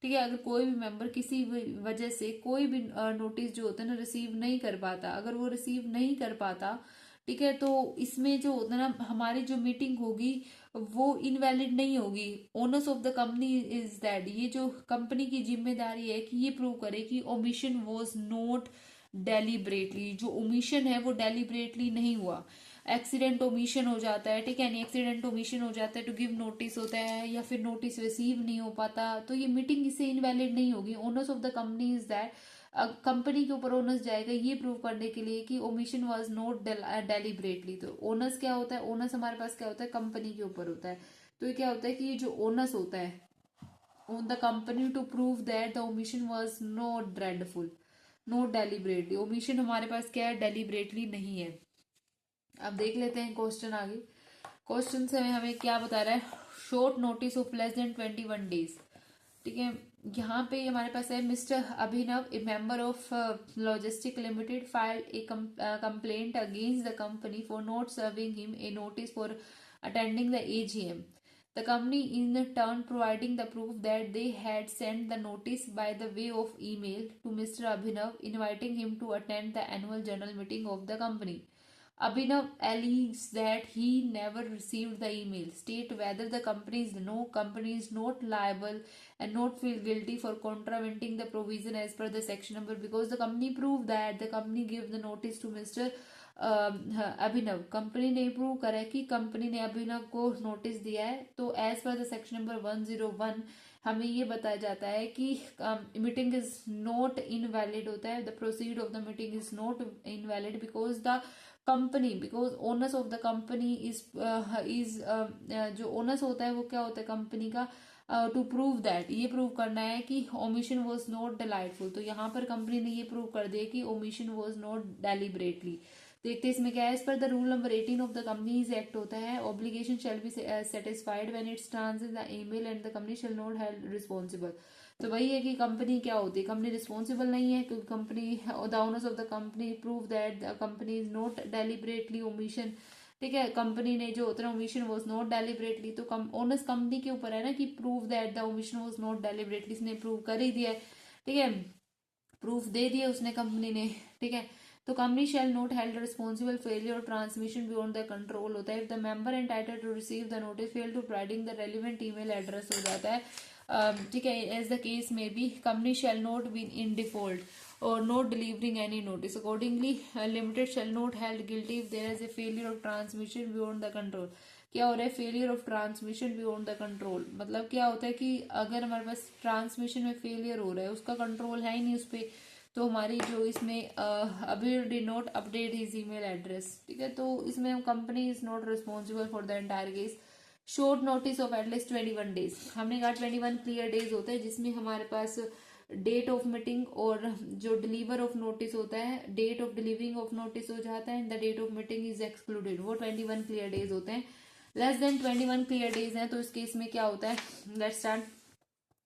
ठीक है, अगर कोई भी मेंबर किसी भी वजह से कोई भी नोटिस जो होता है ना रिसीव नहीं कर पाता, अगर वो रिसीव नहीं कर पाता, ठीक है, तो इसमें जो होता है ना हमारी जो मीटिंग होगी वो इनवैलिड नहीं होगी। Owners of the company is that, ये जो कंपनी की जिम्मेदारी है कि ये प्रूव करे कि ओमिशन वाज नॉट डेलिबरेटली, जो ओमिशन है वो डेलिबरेटली नहीं हुआ। एक्सीडेंट ओमिशन हो जाता है, ठीक है, नहीं एक्सीडेंट ओमिशन हो जाता है, टू गिव नोटिस होता है, या फिर नोटिस रिसीव नहीं हो पाता, तो ये मीटिंग इससे इनवैलिड नहीं होगी। Owners of the company is that, company के ऊपर ओनर्स जाएगा ये प्रूव करने के लिए कि ओमिशन वाज नॉट डेलिबरेटली। तो ओनर्स क्या होता है, ओनर्स हमारे पास क्या होता है, कंपनी के ऊपर होता है। तो ये क्या होता है कि ये जो ओनर्स होता है on the company to prove that the omission was not dreadful, not deliberately। omission हमारे पास क्या है, deliberately नहीं है। अब देख लेते हैं क्वेश्चन आगे। क्वेश्चन से हमें क्या बता रहा है, short notice of less than 21 days, ठीक है। यहाँ पे हमारे पास है, mister Abhinav, A member of logistic limited, filed A complaint against the company for not serving him a notice for attending the AGM. The company in turn providing the proof that they had sent the notice by the way of email to Mr. Abhinav inviting him to attend the annual general meeting of the company. Abhinav alleges that he never received the email. State whether the company is not liable and not feel guilty for contravening the provision as per the section number, because the company proved that the company gave the notice to Mr. Abhinav. Company ने prove करा है कि company ने अभिनव को notice दिया है। तो as per the section number 101 हमें ये बताया जाता है कि मीटिंग इज नॉट इनवैलिड होता है, the proceed of the meeting is not invalid because the company, because owners of the company is जो ओनर्स होता है वो क्या होता है कंपनी का, टू प्रूव दैट, ये प्रूव करना है कि ओमिशन वॉज नॉट डिलाइटफुल। तो यहाँ पर कंपनी ने ये प्रूव कर दिया कि ओमिशन वॉज नॉट डेलिबरेटली। देखते इसमें क्या है, as per the rule number 18 of the companies act होता है, obligation shall be satisfied when its trans in the email and the company shall not held responsible. तो वही है कि कंपनी क्या होती है, कंपनी रिस्पॉन्सिबल नहीं है क्योंकि company, the owners of the company prove that the company is not deliberately omission, ठीक है। कंपनी ने जो होता है ओमिशन वॉज नॉट डेलिबरेटली, तो ओनर्स कंपनी के ऊपर है ना कि prove that the omission was not deliberately, इसने प्रूव कर ही दिया है, ठीक है, प्रूफ दे दिया उसने कंपनी ने, ठीक है। तो company shall not held responsible failure transmission beyond the control होता है, if the member entitled to receive the notice fail to providing the relevant email address हो जाता है, ठीक है। As the case may be, company shall not be in default और not delivering any notice accordingly, limited shall not held guilty if there is a failure of transmission beyond the control. क्या हो रहा है, failure of transmission beyond the control, मतलब क्या होता है कि अगर हमारे पास ट्रांसमिशन में फेलियर हो रहा है, उसका कंट्रोल है ही नहीं उस पर, तो हमारी जो इसमें अभी did not update his email address, ठीक है। तो इसमें हम company is not responsible for the entire case. Short notice of at least 21 days, हमने कहा 21 क्लियर डेज होता है जिसमें हमारे पास डेट ऑफ मीटिंग और जो डिलीवर ऑफ नोटिस होता है, date of delivering of notice हो जाता है, the date of meeting is excluded, वो 21 क्लियर डेज होते हैं। लेस देन 21 क्लियर डेज हैं तो इस केस में क्या होता है, let's start.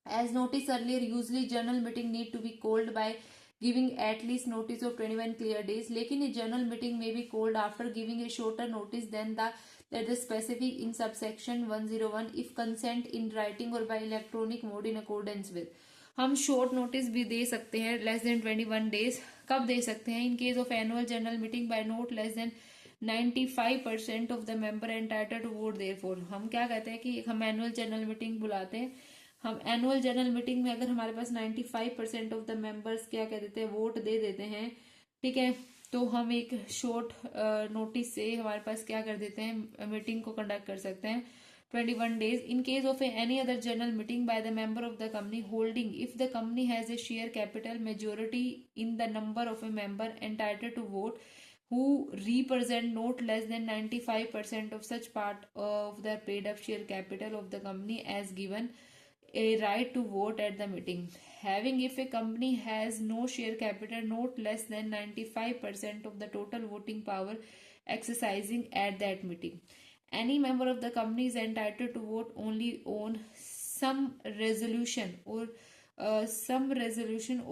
As notice earlier, usually general meeting need to be called by giving at least notice of 21 clear days, लेकिन a general meeting may be called after giving a shorter notice than the specific in subsection 101 if consent in writing or by electronic mode in accordance with। हम short notice भी दे सकते हैं less than 21 days। कब दे सकते हैं, in case of annual general meeting by not less than 95% of the member entitled to vote therefore। हम क्या कहते हैं कि हम एनुअल जनरल मीटिंग बुलाते हैं, हम एनुअल जनरल मीटिंग में अगर हमारे पास 95% ऑफ द मेंबर्स क्या कह देते हैं, वोट दे देते हैं, ठीक है, तो हम एक शॉर्ट नोटिस से हमारे पास क्या कर देते हैं, मीटिंग को कंडक्ट कर सकते हैं 21 days। In case of any other general meeting by the member of the company holding, if the company has a share capital majority in the number of a member entitled to vote who represent not less than 95% of such part of the paid up share capital of the company as given a right to vote at the meeting, having if a company has no share capital not less than 95% of the total voting power exercising at that meeting, any member of the company is entitled to vote only on some resolution or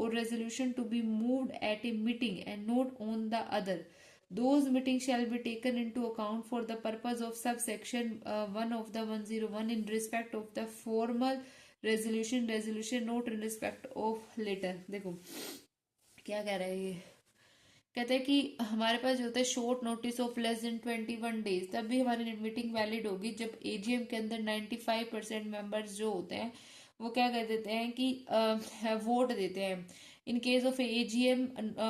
resolution to be moved at a meeting and not on the other, those meetings shall be taken into account for the purpose of subsection 1 of the 101 in respect of the formal resolution not in respect of later। देखो क्या कह रहा है ये, कहते हैं कि हमारे पास जो होता है short notice of less than 21 days, तब भी हमारी मीटिंग वैलिड होगी जब एजीएम के अंदर 95% मेंबर्स जो होते हैं वो क्या कर देते हैं कि वोट देते हैं। In case of AGM,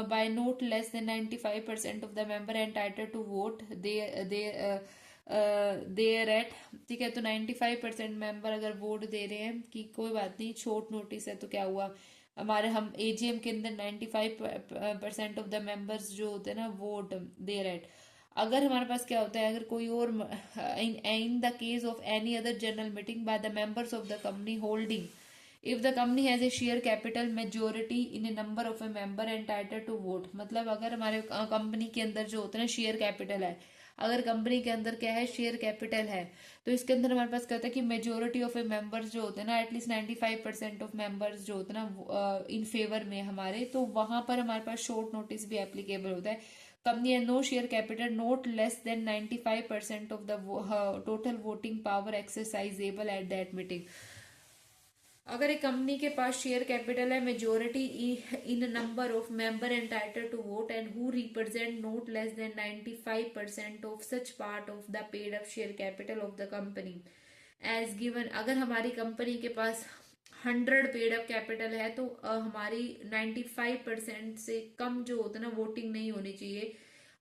by not less than 95% of the member entitled to vote, they at, ठीक है। तो 95% मेंबर अगर वोट दे रहे हैं कि कोई बात नहीं, शॉर्ट नोटिस है, तो क्या हुआ, हमारे हम एजीएम के अंदर 95% ऑफ द मेंबर्स जो होते हैं ना, वोट दे रहे हैं। अगर हमारे पास क्या होता है, अगर कोई और, in the case of any other general meeting by the members of the company holding, if the company has a share capital majority in a number of a member entitled to vote, मतलब अगर हमारे company के अंदर जो होता है ना share capital है, अगर कंपनी के अंदर क्या है, शेयर कैपिटल है, तो इसके अंदर हमारे पास कहता है कि मेजोरिटी ऑफ ए मेंबर्स जो होते हैं ना, एटलीस्ट 95% ऑफ मेंबर्स जो होते हैं ना इन फेवर में हमारे, तो वहां पर हमारे पास शॉर्ट नोटिस भी एप्लीकेबल होता है। कंपनी है no share capital not less than 95% of the total voting power exercisable at that meeting. अगर एक कंपनी के पास शेयर कैपिटल है majority in number of member entitled to vote and who represent not less than 95% of such part of the paid up share capital of the company as given, अगर हमारी company के पास 100 paid up capital है, तो हमारी 95% से कम जो होता है ना वोटिंग नहीं होनी चाहिए।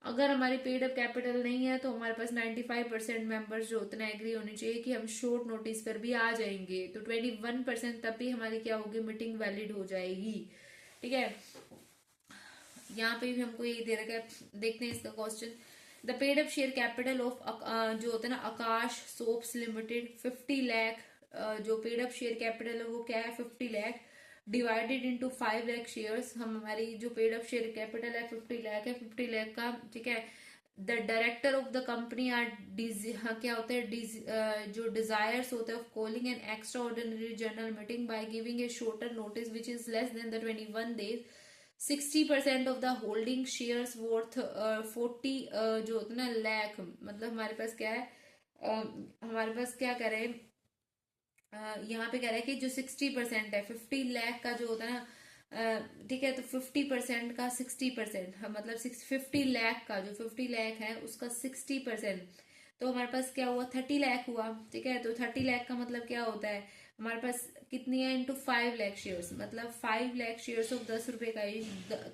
अगर हमारी पेड अप कैपिटल नहीं है, तो हमारे पास 95% मेंबर्स जो होते हैं एग्री होने चाहिए कि हम शॉर्ट नोटिस पर भी आ जाएंगे, तो 21% तब भी हमारी क्या होगी, मीटिंग वैलिड हो जाएगी। ठीक है, यहाँ पे भी हमको यही दे रखा है, देखते हैं इसका question. The paid up share capital of जो होता है ना आकाश सोप्स लिमिटेड 50 लाख, जो पेड अप शेयर कैपिटल है वो क्या है, 50 lakh divided into 5 lakh shares. हम हमारी जो पेड अप शेयर कैपिटल है 50 लाख है, 50 लाख का, ठीक है। The director of the company are क्या होता है, जो डिजायर्स होते हैं of calling an extra ordinary general meeting by giving a shorter notice which is less than the 21 days, 60% of the holding shares worth 40 जो होता है ना लाख, मतलब हमारे पास क्या है, हमारे पास क्या करें, यहाँ पे कह रहा है कि जो 60% है 50 लाख का जो होता है ना, ठीक है, तो 50% का 60%, मतलब 50 लाख का जो 50 लाख है उसका 60%, तो हमारे पास क्या हुआ, 30 लाख हुआ। ठीक है, तो 30 लाख का मतलब क्या होता है, हमारे पास कितनी है, इंटू 5 लाख शेयर्स, मतलब 5 लाख शेयर्स ऑफ 10 रुपए का,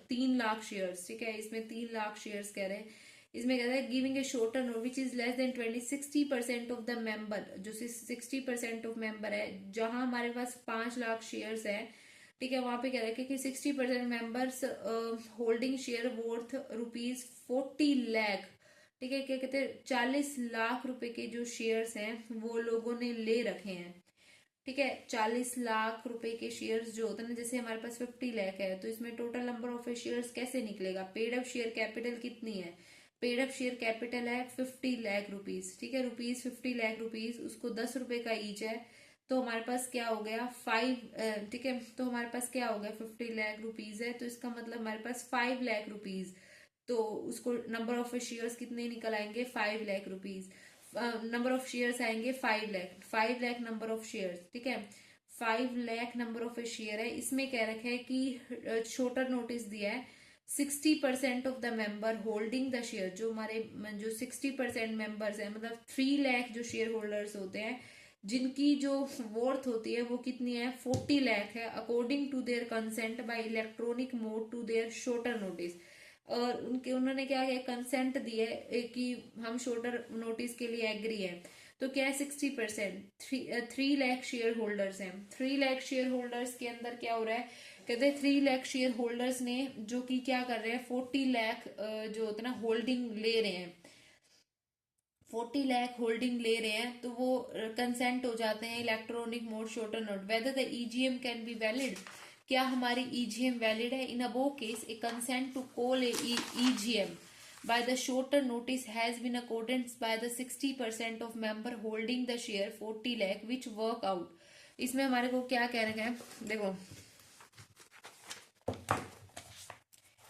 3 लाख शेयर्स। ठीक है, इसमें 3 लाख शेयर्स कह रहे हैं। इसमें कहता है giving a shorter note which is less then 60% of the member, जो 60% ऑफ मेंबर है, जहां हमारे पास 5 लाख शेयर्स है, ठीक है, वहां पे कह रहा है कि 60% members holding share worth ₹40 lakh, ठीक है, क्या कहते हैं, 40 लाख रुपए के जो शेयर्स हैं वो लोगों ने ले रखे हैं। ठीक है, 40 लाख रुपए के शेयर्स जो होते हैं ना, जैसे हमारे पास 50 लाख है, तो इसमें टोटल नंबर ऑफ शेयर्स कैसे निकलेगा, पेड अप शेयर कैपिटल कितनी है, पेड अप शेयर कैपिटल है 50 लाख रुपीज। ठीक है, रुपीज 50 लाख रुपीज, उसको 10 रुपए का ईच है, तो हमारे पास क्या हो गया 5, ठीक है, तो हमारे पास क्या हो गया 50 लाख रुपीज है, तो इसका मतलब हमारे पास 5 लाख रुपीज, तो उसको नंबर ऑफ शेयर्स कितने निकल आएंगे, 5 lakh rupees, number of shares आएंगे 5 लाख नंबर ऑफ शेयर्स। ठीक है, 5 लाख नंबर ऑफ शेयर है। इसमें कह रखा है कि शॉर्टर नोटिस दिया है 60% of the member holding the share, जो हमारे जो 60% मेंबर्स है, मतलब 3 लाख जो शेयर होल्डर्स होते हैं, जिनकी जो वर्थ होती है वो कितनी है, 40 लाख है, according to their consent by electronic mode to their shorter notice. और उन्होंने क्या है, कंसेंट दिया है कि हम शॉर्टर नोटिस के लिए एग्री है, तो क्या है 60%, 3 लाख शेयर होल्डर्स हैं। 3 लाख शेयर होल्डर्स के अंदर क्या हो रहा है, कहते हैं 3 लाख शेयर होल्डर्स ने जो कि क्या कर रहे हैं, 40 लाख जो होता है ना होल्डिंग ले रहे हैं, 40 लाख होल्डिंग ले रहे हैं, तो वो कंसेंट हो जाते हैं electronic mode shorter note. Whether the EGM can be valid, क्या हमारी ईजीएम वैलिड है, in above case a consent to call a EGM by the shorter notice has been accordance by the 60% of member holding the share 40 lakh which work out। इसमें हमारे को क्या कह रहे हैं, देखो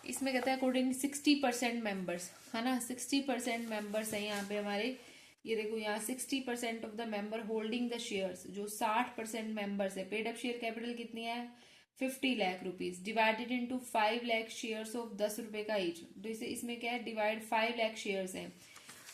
इसमें कहता है अकॉर्डिंग 60% मेंबर्स, है ना, 60% मेंबर्स है यहाँ पे हमारे, ये देखो यहाँ 60% of the member holding the shares, जो 60% मेंबर्स है, पेड अप शेयर कैपिटल कितनी है 50 lakh rupees, divided into 5 lakh shares of 10 रुपए का ईच, तो इसे इसमें क्या है डिवाइड 5 लाख शेयर्स हैं,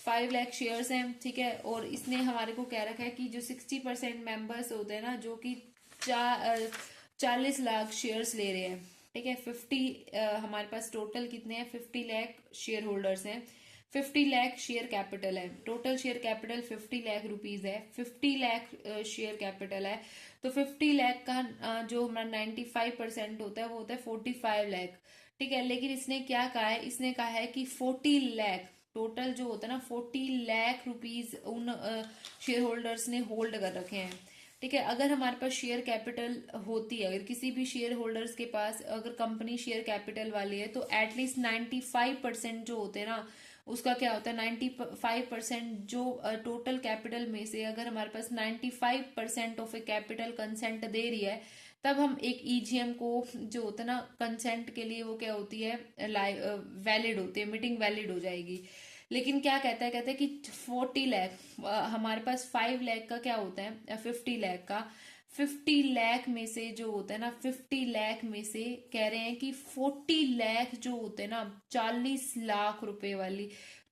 5 लाख शेयर्स हैं। ठीक है, और इसने हमारे को कह रखा है कि जो 60% मेंबर्स होते हैं ना, जो कि 40 लाख शेयर्स ले रहे हैं, ठीक है। 50 हमारे पास टोटल कितने हैं, 50 लाख शेयर होल्डर्स हैं, 50 लाख शेयर कैपिटल है, total share capital 50 lakh rupees है, 50 लाख शेयर कैपिटल है। तो 50 लाख का जो हमारा 95% होता है वो होता है 45 लाख। ठीक है, लेकिन इसने क्या कहा है, इसने कहा है कि 40 लाख टोटल जो होता है ना, 40 लाख रुपीज उन शेयर होल्डर्स ने होल्ड कर रखे हैं। ठीक है, अगर हमारे पास शेयर कैपिटल होती है, अगर किसी भी शेयर होल्डर्स के पास अगर कंपनी शेयर कैपिटल वाली है, तो एटलीस्ट 95% जो होते हैं ना, उसका क्या होता है, 95% जो टोटल कैपिटल में से अगर हमारे पास 95% ऑफ ए कैपिटल कंसेंट दे रही है, तब हम एक ईजीएम को जो होता है ना कंसेंट के लिए, वो क्या होती है, वैलिड होती है, मीटिंग वैलिड हो जाएगी। लेकिन क्या कहता है कि 40 लाख, हमारे पास 5 लाख का क्या होता है, 50 लाख का, 50 लाख में से जो होता है ना, 50 लाख में से कह रहे हैं कि 40 लाख जो होते हैं ना, 40 लाख रुपए वाली,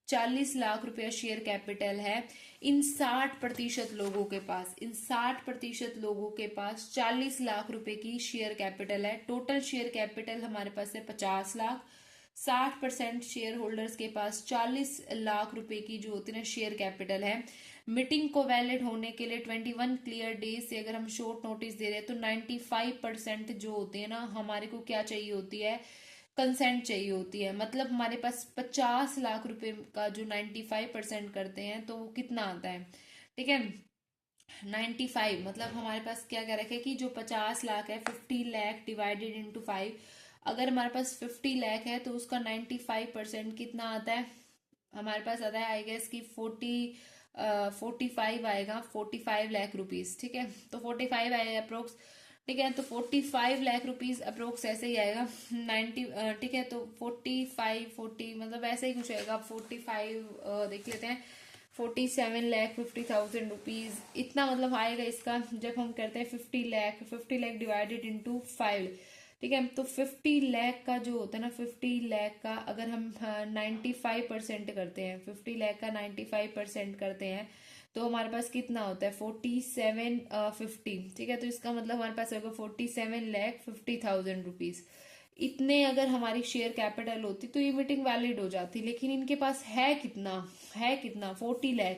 40 लाख रुपया शेयर कैपिटल है इन 60% लोगों के पास, इन 60% लोगों के पास 40 लाख रुपए की शेयर कैपिटल है। टोटल शेयर कैपिटल हमारे पास है 50 लाख। 60% शेयर होल्डर्स के पास 40 लाख रुपए की जो होती है ना शेयर कैपिटल है। मीटिंग को वैलिड होने के लिए 21 क्लियर डेज से अगर हम शॉर्ट नोटिस दे रहे हैं, तो 95% जो होते हैं ना, हमारे को क्या चाहिए होती है, कंसेंट चाहिए होती है। मतलब हमारे पास 50 लाख रुपए का जो 95% करते हैं, तो वो कितना आता है, ठीक है, 95। मतलब हमारे पास क्या क्या रखे कि जो 50 लाख है, 50 लाख डिवाइडेड इंटू 5, अगर हमारे पास 50 लाख है तो उसका 95% कितना आता है, हमारे पास आता है आई गेस कि 45 आएगा, 45 लाख रुपीज। ठीक है, तो 45 आएगा अप्रोक्स। ठीक है, तो 45 लाख रुपीज अप्रोक्स ऐसे ही आएगा 90। ठीक है, तो 45 40 मतलब ऐसे ही कुछ आएगा, 45 देख लेते हैं, 47,50,000 रुपीज इतना मतलब आएगा इसका, जब हम करते हैं 50 लाख, 50 लाख डिवाइडेड इंटू 5। ठीक है, तो 50 लाख का जो होता है ना, 50 लाख का अगर हम 95% करते हैं, 50 लाख का 95% करते हैं, तो हमारे पास कितना होता है, 4750। ठीक है, तो इसका मतलब हमारे पास होगा 47,50,000 रुपीज। इतने अगर हमारी शेयर कैपिटल होती तो ये मीटिंग वैलिड हो जाती, लेकिन इनके पास है कितना 40 लाख,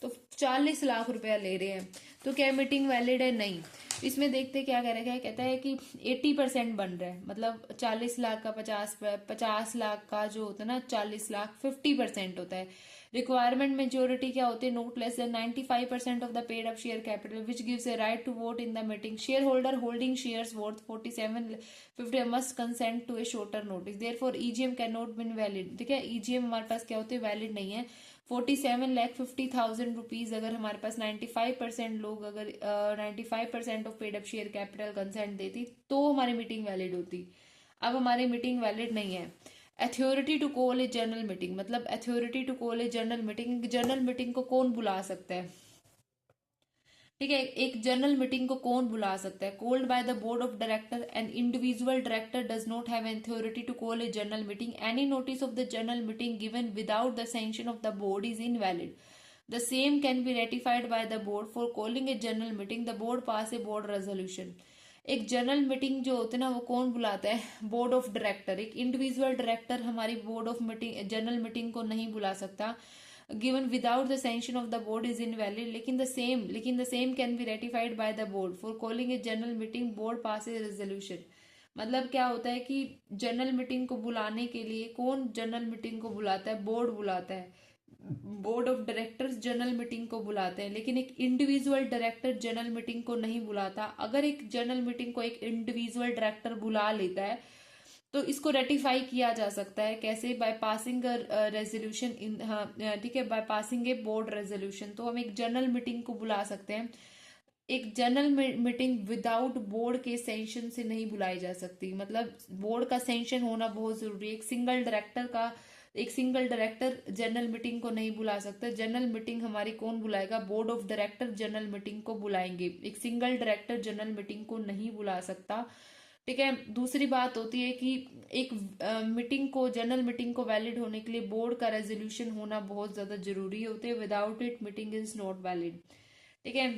तो 40 लाख रुपया ले रहे हैं, तो क्या मीटिंग वैलिड है, नहीं। इसमें देखते क्या कह रखा है, कहता है कि 80% बन रहा है, मतलब 40 लाख का 50 लाख का जो होता है ना, 40 लाख 50% होता है। रिक्वायरमेंट मेजोरिटी क्या होती है, not less than 95% of the paid up share capital which gives a right to vote in the meeting, shareholder holding shares worth 4750 must consent to a shorter notice, therefore EGM can not been valid. ठीक है, EGM हमारे पास क्या होते हैं, valid नहीं है। 47,50,000 rupees अगर हमारे पास 95% लोग अगर 95% of paid up share capital consent देती, तो हमारी मीटिंग वैलिड होती। अब हमारी मीटिंग वैलिड नहीं है। Authority to call a general meeting, मतलब authority to call a general meeting, general meeting को कौन बुला सकता है, ठीक है, एक जनरल मीटिंग को कौन बुला सकता है, called by the board of director, an individual director does not have authority to call a general meeting, any notice of the general meeting given without the sanction of the board is invalid, the same can be ratified by the board, for calling a general meeting the board pass a board resolution. एक general meeting जो होती है ना, वो कौन बुलाता है, board of director. एक इंडिविजुअल डायरेक्टर हमारी board of meeting general meeting को नहीं बुला सकता, given without the sanction of the board is invalid, लेकिन the same can be ratified by the board, for calling a general meeting board passes a resolution। मतलब क्या होता है कि जनरल मीटिंग को बुलाने के लिए कौन जनरल मीटिंग को बुलाता है, बोर्ड बुलाता है, board of directors general meeting को बुलाते हैं, लेकिन एक इंडिविजुअल डायरेक्टर जनरल मीटिंग को नहीं बुलाता। अगर एक जनरल मीटिंग को एक इंडिविजुअल डायरेक्टर बुला लेता है, तो इसको रेटिफाई किया जा सकता है, कैसे, बाय पासिंग रेजोल्यूशन इन, हाँ ठीक है, by passing A board resolution. तो हम एक जनरल मीटिंग को बुला सकते हैं। एक जनरल मीटिंग विदाउट बोर्ड के सेंशन से नहीं बुलाई जा सकती, मतलब बोर्ड का सेंशन होना बहुत जरूरी है। एक सिंगल डायरेक्टर जनरल मीटिंग को नहीं बुला सकता। जनरल मीटिंग हमारी कौन बुलाएगा, board of director general meeting को बुलाएंगे, एक सिंगल डायरेक्टर जनरल मीटिंग को नहीं बुला सकता। ठीक है, दूसरी बात होती है कि एक मीटिंग को, जनरल मीटिंग को वैलिड होने के लिए बोर्ड का रेजोल्यूशन होना बहुत ज्यादा जरूरी होते हैं, without it meeting is not valid. ठीक है,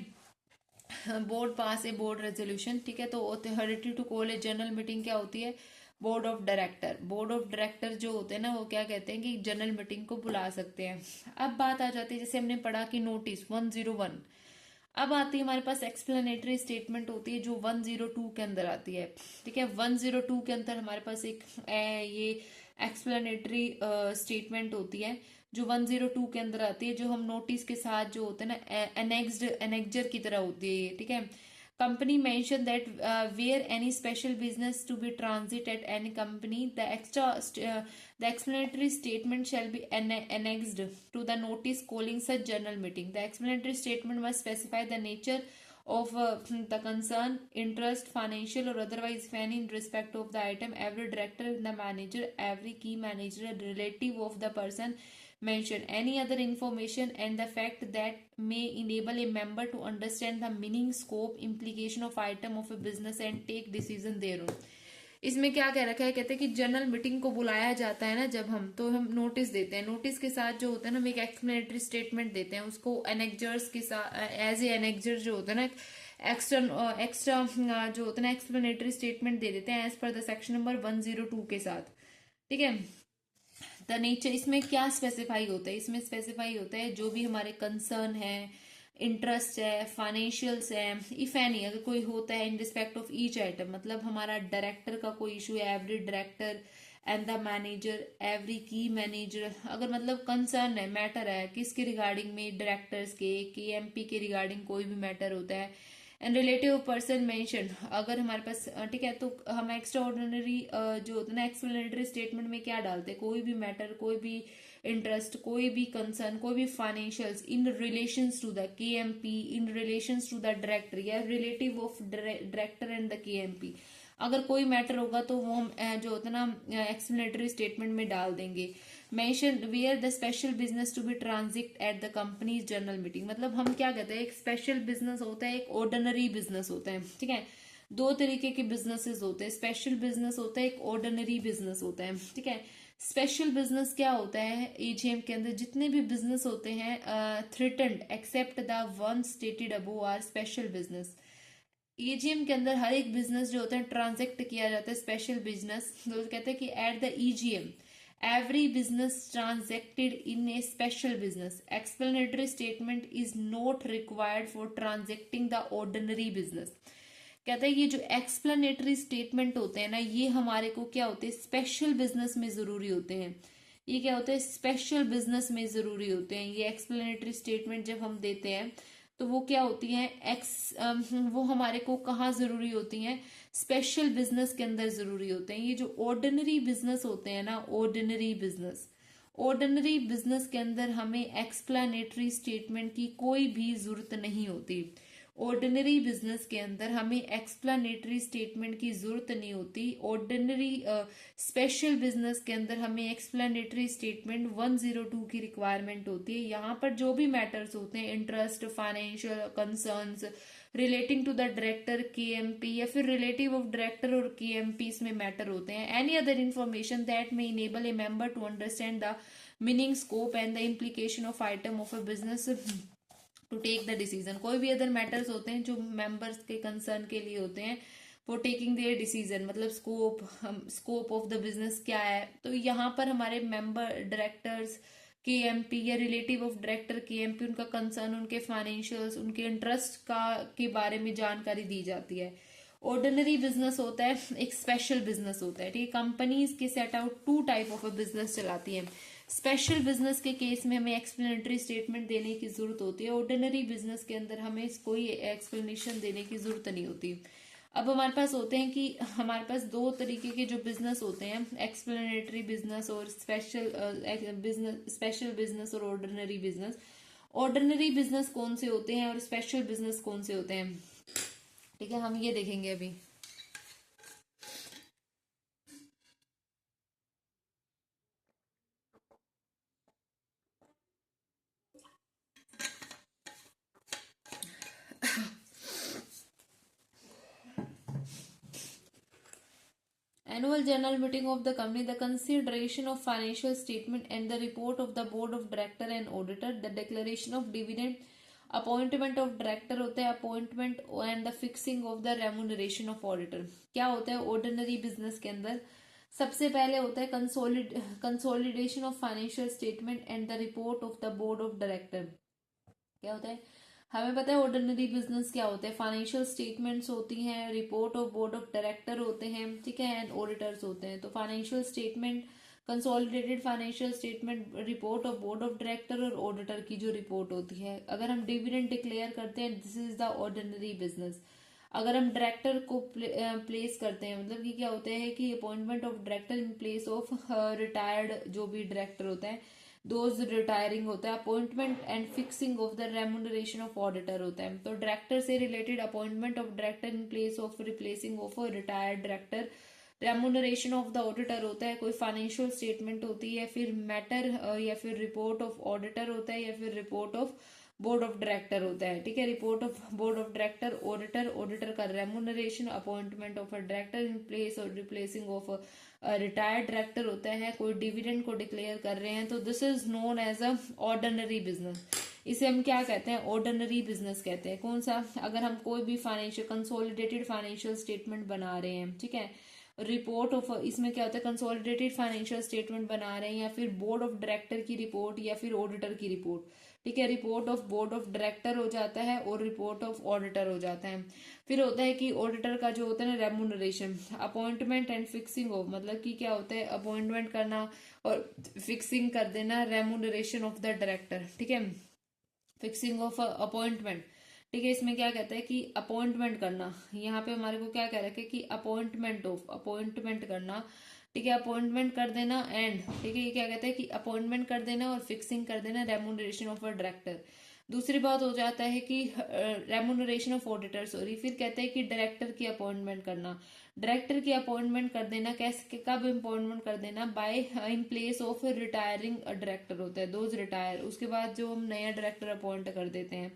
board pass a board resolution. ठीक है, तो authority to call a general meeting क्या होती है, बोर्ड ऑफ डायरेक्टर जो होते हैं ना, वो क्या कहते हैं कि जनरल मीटिंग को बुला सकते हैं। अब बात आ जाती है, जैसे हमने पढ़ा कि नोटिस 101। अब आती है हमारे पास एक्सप्लेनेटरी स्टेटमेंट होती है जो 102 के अंदर आती है। ठीक है, 102 के अंदर हमारे पास एक ये एक्सप्लेनेटरी स्टेटमेंट होती है जो 102 के अंदर आती है, जो हम नोटिस के साथ जो होते हैं ना, एनेक्जर की तरह होती है ये। ठीक है, company mentioned that where any special business to be transit at any company, the explanatory statement shall be annexed to the notice calling such general meeting. The explanatory statement must specify the nature of the concern, interest, financial or otherwise, if any, in respect of the item. Every director, the manager, every key manager, relative of the person mention any other information and the fact that may enable a member to understand the meaning, scope, implication of item of a business and take decision thereon. इसमें क्या कह रखा है, कहते हैं कि general meeting को बुलाया जाता है ना जब हम, तो हम नोटिस देते हैं। नोटिस के साथ जो होता है ना, हम एक एक्सप्लेनेटरी स्टेटमेंट देते हैं, उसको एनेक्जर्स के साथ, एज ए एनेक्जर जो होता है ना, एक्स्ट्रा जो होता है ना, एक्सप्लेनेटरी स्टेटमेंट दे देते हैं as per the section number 102 के साथ। ठीक है, द नेचर, इसमें क्या स्पेसिफाई होता है, इसमें स्पेसिफाई होता है जो भी हमारे कंसर्न है, इंटरेस्ट है, फाइनेंशियल्स है, इफ एनी, अगर कोई होता है in respect of each item, मतलब हमारा डायरेक्टर का कोई इशू है, every director and the manager, every की मैनेजर, अगर मतलब कंसर्न है, मैटर है, किसके रिगार्डिंग में, डायरेक्टर्स के एमपी के रिगार्डिंग कोई भी मैटर होता है, एंड रिलेटिव पर्सन मेंशन, अगर हमारे पास ठीक है, तो हम एक्स्ट्रा ऑर्डिनरी जो होता है ना, एक्सप्लेनेटरी स्टेटमेंट में क्या डालते हैं, कोई भी मैटर, कोई भी इंटरेस्ट, कोई भी कंसर्न, कोई भी financials in relations to the KMP, in relations to the director या relative of director and the KMP, अगर कोई मैटर होगा तो वो हम जो होता है ना, एक्सप्लेनेटरी स्टेटमेंट में डाल देंगे। Mention where the special business to be transit at the company's general meeting, मतलब हम क्या कहते हैं, एक स्पेशल बिजनेस होता है, एक ऑर्डिनरी बिजनेस होता है। ठीक है, दो तरीके के बिजनेसेस होते हैं, स्पेशल बिजनेस होता है, एक ऑर्डिनरी बिजनेस होता है। ठीक है, स्पेशल बिजनेस क्या होता है, एजीएम के अंदर जितने भी बिजनेस होते हैं threatened except the one stated above are special business. AGM के अंदर हर एक बिजनेस जो होता है ट्रांजेक्ट किया जाता है, स्पेशल बिजनेस, तो कहते हैं कि at the EGM every business transacted in a special business, explanatory statement is not required for transacting the ordinary business। कहता है ये जो एक्सप्लेनेटरी स्टेटमेंट होते हैं ना, ये हमारे को क्या होते हैं, स्पेशल बिजनेस में जरूरी होते हैं। ये क्या होता है, स्पेशल बिजनेस में जरूरी होते हैं। ये एक्सप्लेनेटरी स्टेटमेंट जब हम देते हैं तो वो क्या होती हैं, वो हमारे को कहाँ जरूरी होती हैं, स्पेशल बिजनेस के अंदर जरूरी होते हैं। ये जो ऑर्डिनरी बिजनेस होते हैं ना, ऑर्डिनरी बिजनेस के अंदर हमें एक्सप्लेनेटरी स्टेटमेंट की कोई भी जरूरत नहीं होती। ऑर्डिनरी बिजनेस के अंदर हमें एक्सप्लेनेटरी स्टेटमेंट की जरूरत नहीं होती। ऑर्डिनरी स्पेशल बिजनेस के अंदर हमें एक्सप्लेनेटरी स्टेटमेंट 102 की रिक्वायरमेंट होती है। यहाँ पर जो भी मैटर्स होते हैं, interest, financial concerns relating to the director, KMP, या फिर रिलेटिव ऑफ डायरेक्टर और केएमपी, इसमें मैटर होते हैं। Any other information that may enable a member to understand the meaning, scope and the implication of item of a business to take the decision. कोई भी other matters होते हैं जो members के कंसर्न के लिए होते हैं फॉर टेकिंग देयर डिसीजन, मतलब स्कोप ऑफ द बिजनेस क्या है। तो यहाँ पर हमारे मेंबर डायरेक्टर्स, केएमपी या रिलेटिव ऑफ डायरेक्टर केएमपी, उनका कंसर्न, उनके फाइनेंशियल्स, उनके इंटरेस्ट का के बारे में जानकारी दी जाती है। ऑर्डिनरी बिजनेस होता है, एक स्पेशल बिजनेस होता है। ठीक है, कंपनीज के set out two type of a business चलाती है। स्पेशल बिजनेस के केस में हमें एक्सप्लेनेटरी स्टेटमेंट देने की जरूरत होती है। ऑर्डिनरी बिजनेस के अंदर हमें कोई एक्सप्लेनेशन देने की जरूरत नहीं होती। अब हमारे पास होते हैं कि हमारे पास दो तरीके के जो बिजनेस होते हैं, एक्सप्लेनेटरी बिजनेस और स्पेशल बिजनेस और ऑर्डिनरी बिजनेस। ऑर्डिनरी बिजनेस कौन से होते हैं और स्पेशल बिजनेस कौन से होते हैं, ठीक है, हम ये देखेंगे अभी। Annual general meeting of the company, the consideration of financial statement and the report of the board of director and auditor, the declaration of dividend, appointment of director होता है, appointment and the fixing of the remuneration of auditor. क्या होता है ordinary business के अंदर, सबसे पहले होता है consolidation of financial statement and the report of the board of director. क्या होता है, हमें पता है ऑर्डिनरी बिजनेस क्या होता है, फाइनेंशियल स्टेटमेंट्स होती हैं, report of board of director होते हैं, ठीक है, एंड ऑडिटर्स होते हैं। तो financial statement, consolidated financial statement, report of board of director और ऑडिटर की जो रिपोर्ट होती है। अगर हम डिविडेंड डिक्लेयर करते हैं, this is the ordinary business. अगर हम डायरेक्टर को प्लेस करते हैं, मतलब कि क्या होता है कि appointment of director in place of retired जो भी डायरेक्टर होता है, दोज रिटायरिंग होता है। Appointment and fixing of the remuneration of auditor होता है। तो डायरेक्टर से related appointment of director in place of replacing of retired director, remuneration of the auditor होता है, कोई फाइनेंशियल स्टेटमेंट होती है, फिर मैटर या फिर रिपोर्ट ऑफ ऑडिटर होता है, या फिर report of board of director होता है, ठीक है। Report of board of director, auditor, auditor का remuneration, appointment of a director in place और रिप्लेसिंग ऑफ रिटायर्ड डायरेक्टर होता है, कोई डिविडेंड को डिक्लेयर कर रहे हैं, तो this is known as a ordinary business. इसे हम क्या कहते हैं, ऑर्डिनरी बिजनेस कहते हैं। कौन सा, अगर हम कोई भी फाइनेंशियल कंसोलिडेटेड फाइनेंशियल स्टेटमेंट बना रहे हैं, ठीक है, रिपोर्ट ऑफ, इसमें क्या होता है, कंसोलिडेटेड फाइनेंशियल स्टेटमेंट बना रहे हैं, या फिर बोर्ड ऑफ डायरेक्टर की रिपोर्ट, या फिर ऑडिटर की रिपोर्ट, ठीक है। Report of board of director हो जाता है और रिपोर्ट ऑफ ऑडिटर हो जाता है। फिर होता है कि ऑडिटर का जो होता है ना, remuneration, appointment and fixing of, मतलब कि क्या होता है, अपॉइंटमेंट करना और फिक्सिंग कर देना, रेम्यूनरेशन ऑफ द डायरेक्टर, ठीक है, फिक्सिंग ऑफ अपॉइंटमेंट, ठीक है। इसमें क्या कहता है कि अपॉइंटमेंट करना, यहाँ पे हमारे को क्या कह रखा है कि अपॉइंटमेंट ऑफ, अपॉइंटमेंट करना, ठीक है, अपॉइंटमेंट कर देना एंड, ठीक है, ये क्या कहता है कि अपॉइंटमेंट कर देना और फिक्सिंग कर देना रेम्यूनरेशन ऑफ अ डायरेक्टर। दूसरी बात हो जाता है कि रेम्यूनरेशन ऑफ ऑडिटर, सॉरी, फिर कहते हैं कि डायरेक्टर की अपॉइंटमेंट करना, डायरेक्टर की अपॉइंटमेंट कर देना, कैसे, कब अपॉइंटमेंट कर देना, by in place of retiring director होता है, दोज रिटायर, उसके बाद जो हम नया डायरेक्टर अपॉइंट कर देते हैं।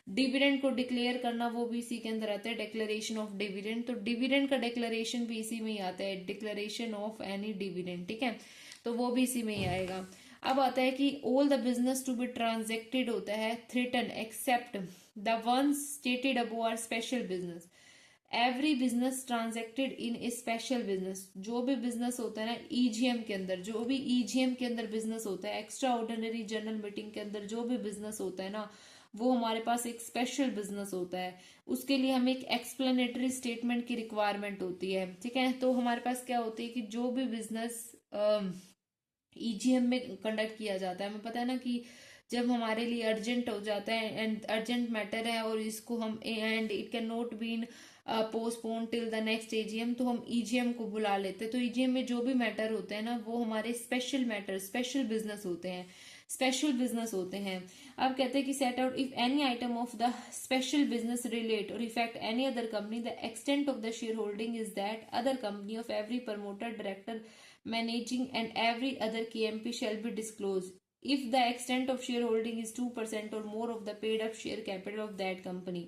डिविडेंड को डिक्लेयर करना, वो भी इसी के अंदर आता है, डिक्लेरेशन ऑफ डिविडेंड। तो डिविडेंड का डिक्लेरेशन भी इसी में ही आता है, डिक्लेरेशन ऑफ एनी डिविडेंड, ठीक है, तो वो भी इसी में ही आएगा। अब आता है कि all the business to be transacted होता है threaten except the ones stated above are special business. Every business transacted in a special business, जो भी बिजनेस होता है ना ईजीएम के अंदर, जो भी ईजीएम के अंदर बिजनेस होता है, एक्स्ट्रा ऑर्डिनरी जनरल मीटिंग के अंदर जो भी बिजनेस होता है ना, वो हमारे पास एक स्पेशल बिजनेस होता है। उसके लिए हमें एक एक्सप्लेनेटरी स्टेटमेंट की रिक्वायरमेंट होती है, ठीक है। तो हमारे पास क्या होती है कि जो भी बिजनेस ईजीएम में कंडक्ट किया जाता है, हमें पता है ना कि जब हमारे लिए अर्जेंट हो जाता है एंड अर्जेंट मैटर है और इसको हम, and it can not been postpone till the next AGM, तो हम ईजीएम को बुला लेते हैं। तो ईजीएम में जो भी मैटर होते हैं ना, वो हमारे स्पेशल मैटर, स्पेशल बिजनेस होते हैं, स्पेशल बिजनेस होते हैं। अब कहते हैं कि set out if any item of the special business relate और effect any other company, the extent of the share holding is that other company of every promoter, director, managing and every other KMP shall be disclosed if the extent of shareholding is 2% or more of the paid up share capital of that company.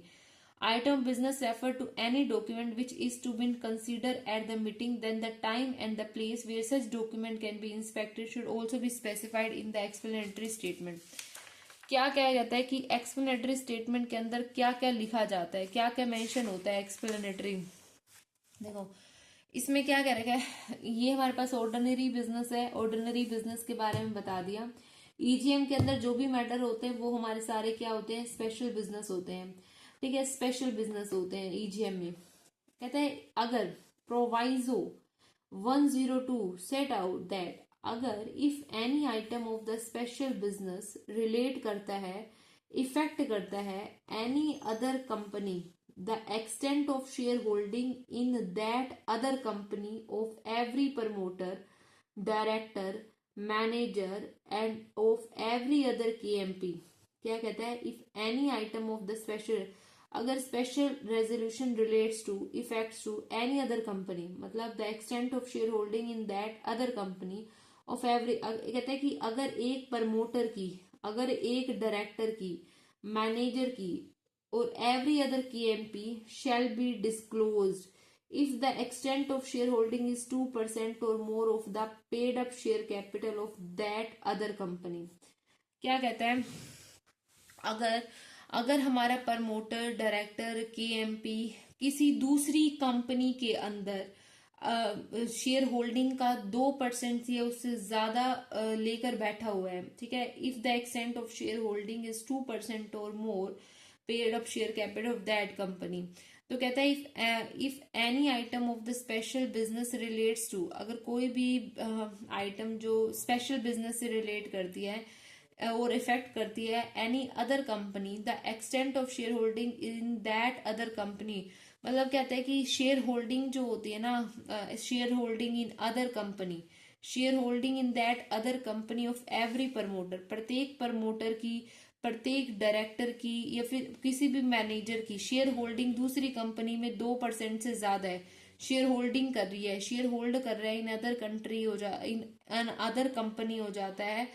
Item of business refer to any document which is to be considered at the meeting, then the time and the place where such document can be inspected should also be specified in the explanatory statement. क्या कहा जाता है कि explanatory statement के अंदर क्या क्या लिखा जाता है, क्या क्या मेंशन होता है एक्सप्लेनेटरी। देखो इसमें क्या कह रखा है, ये हमारे पास ऑर्डिनरी बिजनेस है, ऑर्डिनरी बिजनेस के बारे में बता दिया। ईजीएम के अंदर जो भी मैटर होते हैं वो हमारे सारे क्या होते हैं, स्पेशल बिजनेस होते हैं, ठीक है, स्पेशल बिजनेस होते हैं ईजीएम में। कहते हैं अगर प्रोवाइजो 102 सेट आउट दैट अगर if any item of the special business relate करता है, इफेक्ट करता है any other company, the extent of shareholding in that other company of every promoter, director, manager and of every other KMP। क्या कहता है, if any item of the special, अगर special resolution relates to, effects to any other company, मतलब the extent of shareholding in that other company of every, कहता है कि अगर एक प्रमोटर की, अगर एक डायरेक्टर की, मैनेजर की और every other KMP shall be disclosed if the extent of shareholding is 2% or more of the paid up share capital of that other company। क्या कहता है, अगर अगर हमारा प्रमोटर, डायरेक्टर, KMP किसी दूसरी कंपनी के अंदर शेयर होल्डिंग का 2% या उससे ज्यादा लेकर बैठा हुआ है, ठीक है, if the extent of share holding is 2% और more paid up share capital of that company. तो कहता है if any item of the special business relates to, अगर कोई भी आइटम जो स्पेशल बिजनेस से रिलेट करती है और इफेक्ट करती है any other company, the extent of share holding in that other company, मतलब कहता है कि शेयर होल्डिंग जो होती है ना, share holding in other company, share holding in that other company of every promoter, प्रत्येक प्रमोटर की, प्रत्येक डायरेक्टर की या फिर किसी भी मैनेजर की शेयर होल्डिंग दूसरी कंपनी में 2% से ज्यादा है, शेयर होल्डिंग कर रही है, शेयर होल्ड कर रहा है इन अदर कंट्री हो जा इन अदर कंपनी हो जाता है,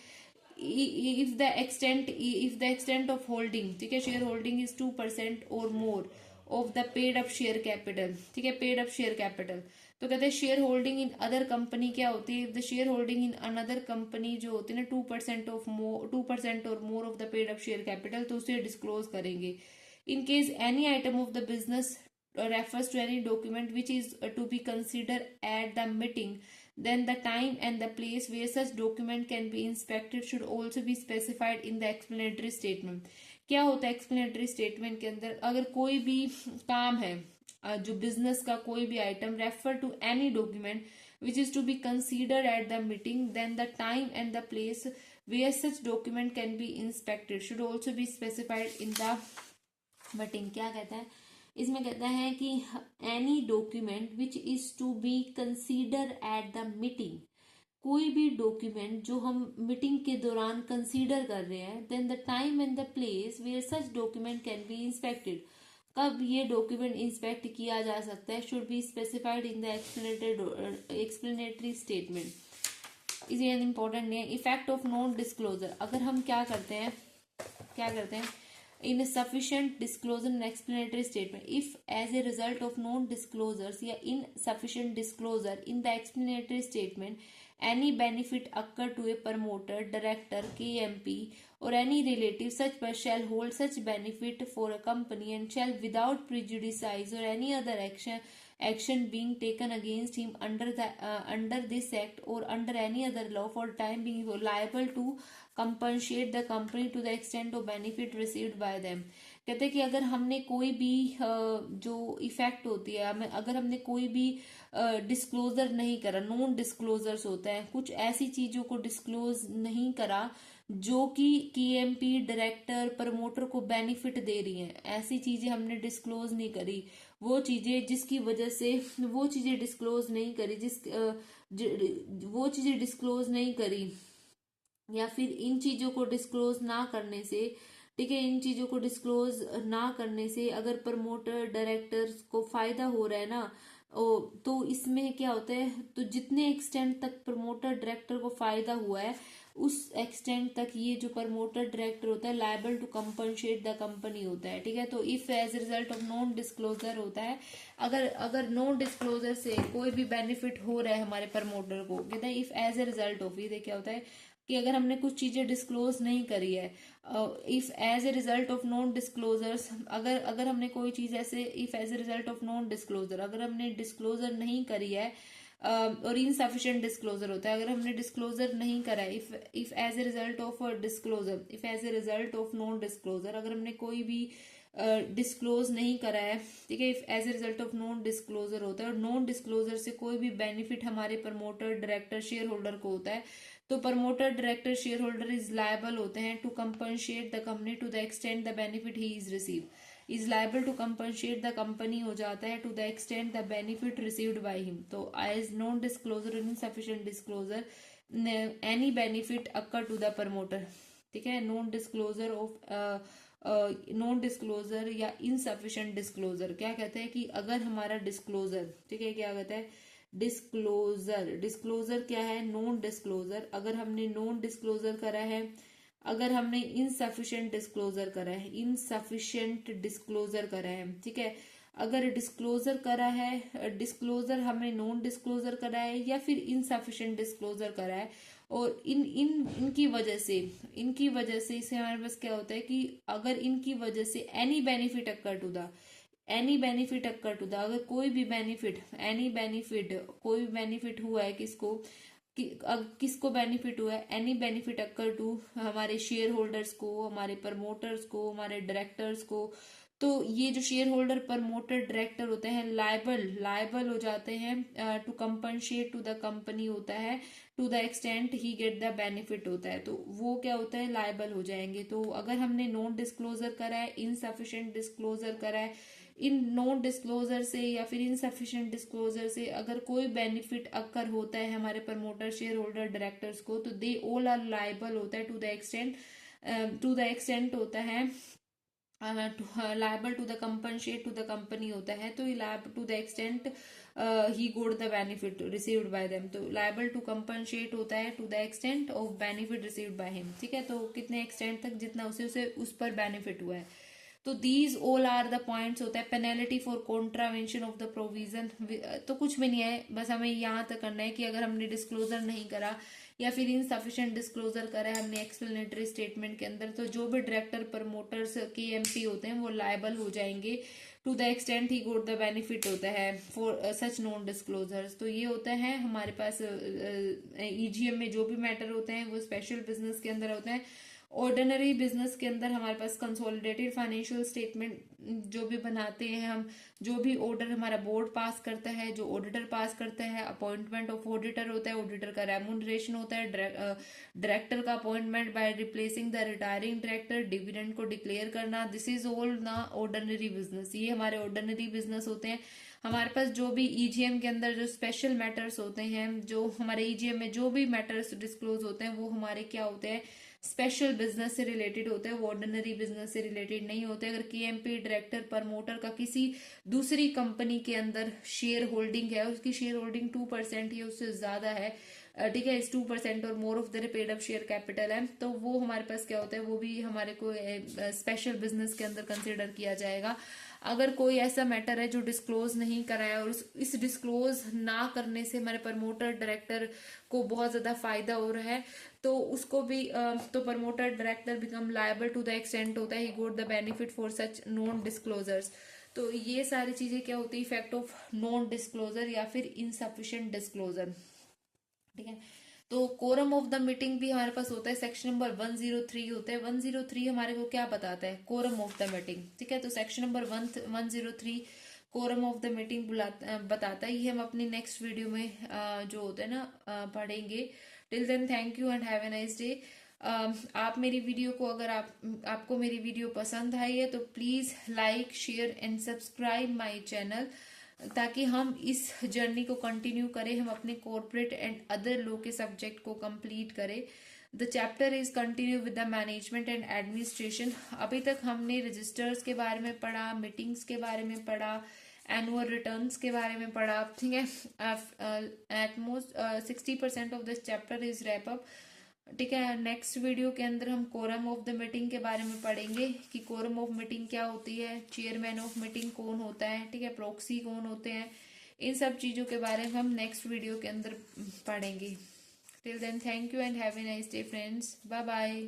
if the extent of holding, ठीक है, शेयर होल्डिंग इज 2% और more of the paid up share capital, ठीक है, पेड अप शेयर कैपिटल। तो कहते हैं share holding in other company क्या होती है, if the share holding in another company जो होती है ना 2% और more of the paid up share capital, तो उसे डिस्क्लोज करेंगे। In case any item of the business refers to any document which is to be considered at the meeting, then the time and the place where such document can be inspected should also be specified in the explanatory statement। क्या होता है explanatory statement के अंदर, अगर कोई भी काम है जो बिजनेस का कोई भी item refer to any document which is to be considered at the meeting, then the time and the place where such document can be inspected should also be specified in the meeting. क्या कहता है इसमें, कहता है कि any document which is to be consider at the meeting, कोई भी document जो हम मीटिंग के दौरान कंसीडर कर रहे हैं, then the time and the place where such document can be inspected, कब ये डॉक्यूमेंट इंस्पेक्ट किया जा सकता है, should be specified in the explanatory statement. Is important नहीं है। इफेक्ट ऑफ नॉन डिस्क्लोजर, अगर हम क्या करते हैं insufficient disclosure and explanatory statement, if as a result of non disclosures या insufficient disclosure in the explanatory statement any benefit occur to a promoter, director, KMP or any relative, such person shall hold such benefit for a company and shall without prejudice or any other action being taken against him under this act or under any other law for time being liable to compensate the company to the extent of benefit received by them। कहते हैं कि अगर हमने कोई भी जो effect होती है, अगर हमने कोई भी डिस्क्लोजर नहीं करा, नॉन डिस्क्लोजर्स होते हैं, कुछ ऐसी चीजों को डिस्क्लोज नहीं करा जो कि केएमपी, डायरेक्टर, प्रमोटर को बेनिफिट दे रही हैं, ऐसी चीजें हमने डिस्क्लोज नहीं करी, वो चीजें जिसकी वजह से वो चीजें डिस्क्लोज नहीं करी वो चीजें डिस्क्लोज नहीं करी या फिर इन चीजों को डिस्क्लोज ना करने से, ठीक है, इन चीजों को डिस्क्लोज ना करने से अगर प्रमोटर, डायरेक्टर्स को फायदा हो रहा है ना, तो इसमें क्या होता है, तो जितने एक्सटेंट तक प्रमोटर, डायरेक्टर को फायदा हुआ है उस एक्सटेंट तक ये जो प्रमोटर, डायरेक्टर होता है liable to compensate the company होता है, ठीक है। तो if as result of non disclosure होता है, अगर नॉन डिस्क्लोजर से कोई भी बेनिफिट हो रहा है हमारे प्रमोटर को, कहते हैं if as a result of, ये क्या होता है कि अगर हमने कुछ चीजें डिस्क्लोज नहीं करी है, if as a result of non disclosures, अगर हमने कोई चीज ऐसे, if as a result of non disclosure, अगर हमने डिस्क्लोजर नहीं करी है, और इनसफिशिएंट डिस्क्लोजर होता है, अगर हमने डिस्क्लोजर नहीं करा है, if as a result of disclosure, if as a result of non disclosure, अगर हमने कोई भी डिस्क्लोज नहीं करा है, ठीक है, if as a result of non disclosure होता है और नॉन डिस्क्लोजर से कोई भी बेनिफिट हमारे प्रमोटर, डायरेक्टर, शेयर होल्डर को होता है, तो promoter, director, share holder is liable होते हैं to compensate the company to the extent the benefit he is receive, is liable to compensate the company हो जाता है to the extent the benefit received by him. तो as non disclosure, insufficient disclosure, any benefit accrue to the promoter, ठीक है, non disclosure of non disclosure या insufficient disclosure, क्या कहते हैं कि अगर हमारा डिस्क्लोजर, ठीक है, क्या कहता है डिस्क्लोजर क्या है, नॉन डिस्क्लोजर, अगर हमने नॉन डिस्क्लोजर करा है, अगर हमने इनसफिशिएंट डिस्क्लोजर करा है, इनसफिशिएंट डिस्क्लोजर करा है, ठीक है, अगर डिस्क्लोजर करा है, डिस्क्लोजर हमने नॉन डिस्क्लोजर करा है या फिर इनसफिशिएंट डिस्क्लोजर करा है, और इनकी वजह से इससे हमारे पास क्या होता है कि अगर इनकी वजह से any benefit accrue to the, any benefit accrue to the, अगर कोई भी बेनिफिट, एनी बेनिफिट, कोई भी बेनिफिट हुआ है किसको, किसको बेनिफिट हुआ है, एनी बेनिफिट अक्कर टू, हमारे शेयर होल्डर्स को, हमारे प्रमोटर्स को, हमारे डायरेक्टर्स को। तो ये जो शेयर होल्डर, प्रमोटर, डायरेक्टर होते हैं, लाइबल हो जाते हैं to compensate to the company होता है, to the extent he get the benefit होता है, तो वो क्या होता है, लाइबल हो जाएंगे। तो अगर हमने नॉन डिस्क्लोजर करा है, इनसफिशिएंट डिस्क्लोजर करा है, इन नॉन डिस्क्लोजर से या फिर इनसफिशिएंट डिस्क्लोजर से अगर कोई बेनिफिट अक्कर होता है हमारे प्रमोटर, शेयर होल्डर, डायरेक्टर्स को, तो दे ऑल आर लाइबल होता है टू द एक्सटेंट होता है, liable to the compensate to the company होता है, तो ये liable to the extent he got the benefit received by them, तो लाइबल टू कंपनसेट होता है to the extent of benefit received by him, ठीक है। तो कितने एक्सटेंट तक, जितना उसे उस पर बेनिफिट हुआ है। तो these all are the points होता है। Penalty for contravention of the provision, तो कुछ भी नहीं है, बस हमें यहाँ तक करना है कि अगर हमने डिस्क्लोजर नहीं करा या फिर इनसफिशिएंट डिस्क्लोजर करा है हमने एक्सप्लेनेटरी स्टेटमेंट के अंदर, तो जो भी डायरेक्टर, प्रमोटर्स, केएमपी होते हैं वो लायबल हो जाएंगे to the extent he got the benefit होता है फॉर सच नॉन डिस्क्लोजर्स। तो ये होता है हमारे पास ईजीएम में जो भी मैटर होते हैं वो स्पेशल बिजनेस के अंदर होते हैं। ऑर्डिनरी बिजनेस के अंदर हमारे पास कंसोलिडेटेड फाइनेंशियल स्टेटमेंट जो भी बनाते हैं हम, जो भी ऑर्डर हमारा बोर्ड पास करता है, जो ऑडिटर पास करता है, अपॉइंटमेंट ऑफ ऑडिटर होता है, ऑडिटर का रेमुनरेशन होता है, डायरेक्टर का appointment by replacing the retiring director, dividend को डिक्लेयर करना, दिस इज ऑल ना ऑर्डिनरी बिजनेस, ये हमारे ऑर्डिनरी बिजनेस होते हैं। हमारे पास जो भी ईजीएम के अंदर जो स्पेशल मैटर्स होते हैं, जो हमारे ईजीएम में जो भी मैटर्स डिस्क्लोज होते हैं वो हमारे क्या होते हैं, स्पेशल बिजनेस से रिलेटेड होते हैं, वो ऑर्डिनरी बिजनेस से रिलेटेड नहीं होते। अगर केएमपी, डायरेक्टर, प्रमोटर का किसी दूसरी कंपनी के अंदर शेयर होल्डिंग है, उसकी शेयर होल्डिंग 2% ही उससे ज्यादा है, ठीक है, इस 2% और more of the paid up share capital है, तो वो हमारे पास क्या होता है, वो भी हमारे को स्पेशल बिजनेस के अंदर कंसिडर किया जाएगा। अगर कोई ऐसा मैटर है जो डिस्क्लोज नहीं करा है और इस डिस्क्लोज ना करने से हमारे प्रमोटर, डायरेक्टर को बहुत ज्यादा फायदा हो रहा है, तो उसको भी तो promoter, director become liable to the extent होता है he got the benefit for such non disclosures. तो ये सारी चीजें क्या होती है, इफेक्ट ऑफ नॉन डिस्क्लोजर या फिर इनसफिशिएंट डिस्क्लोजर, ठीक है। तो कोरम ऑफ द मीटिंग भी हमारे पास होता है, सेक्शन नंबर 103 होता है। 103 हमारे को क्या बताता है, कोरम ऑफ द मीटिंग, ठीक है। तो section number 103 quorum of the meeting बताता है, ये हम अपनी नेक्स्ट वीडियो में जो होता है ना पढ़ेंगे। Till then thank you and have a nice day. आप मेरी वीडियो को, अगर आपको मेरी वीडियो पसंद आई है तो please like, share and subscribe my channel, ताकि हम इस जर्नी को कंटिन्यू करें, हम अपने कॉर्पोरेट एंड अदर लॉ के सब्जेक्ट को कंप्लीट करें। The chapter is continue with the management and administration. अभी तक हमने रजिस्टर्स के बारे में पढ़ा, मीटिंग्स के बारे में पढ़ा, एनुअल रिटर्न्स के बारे में पढ़ा, ठीक है। At most 60% of this chapter is wrap up, ठीक है। नेक्स्ट वीडियो के अंदर हम कोरम ऑफ द मीटिंग के बारे में पढ़ेंगे कि कोरम ऑफ मीटिंग क्या होती है, चेयरमैन ऑफ मीटिंग कौन होता है, ठीक है, प्रॉक्सी कौन होते हैं, इन सब चीजों के बारे में हम नेक्स्ट वीडियो के अंदर पढ़ेंगे। Till then thank you and have a nice day friends, bye bye.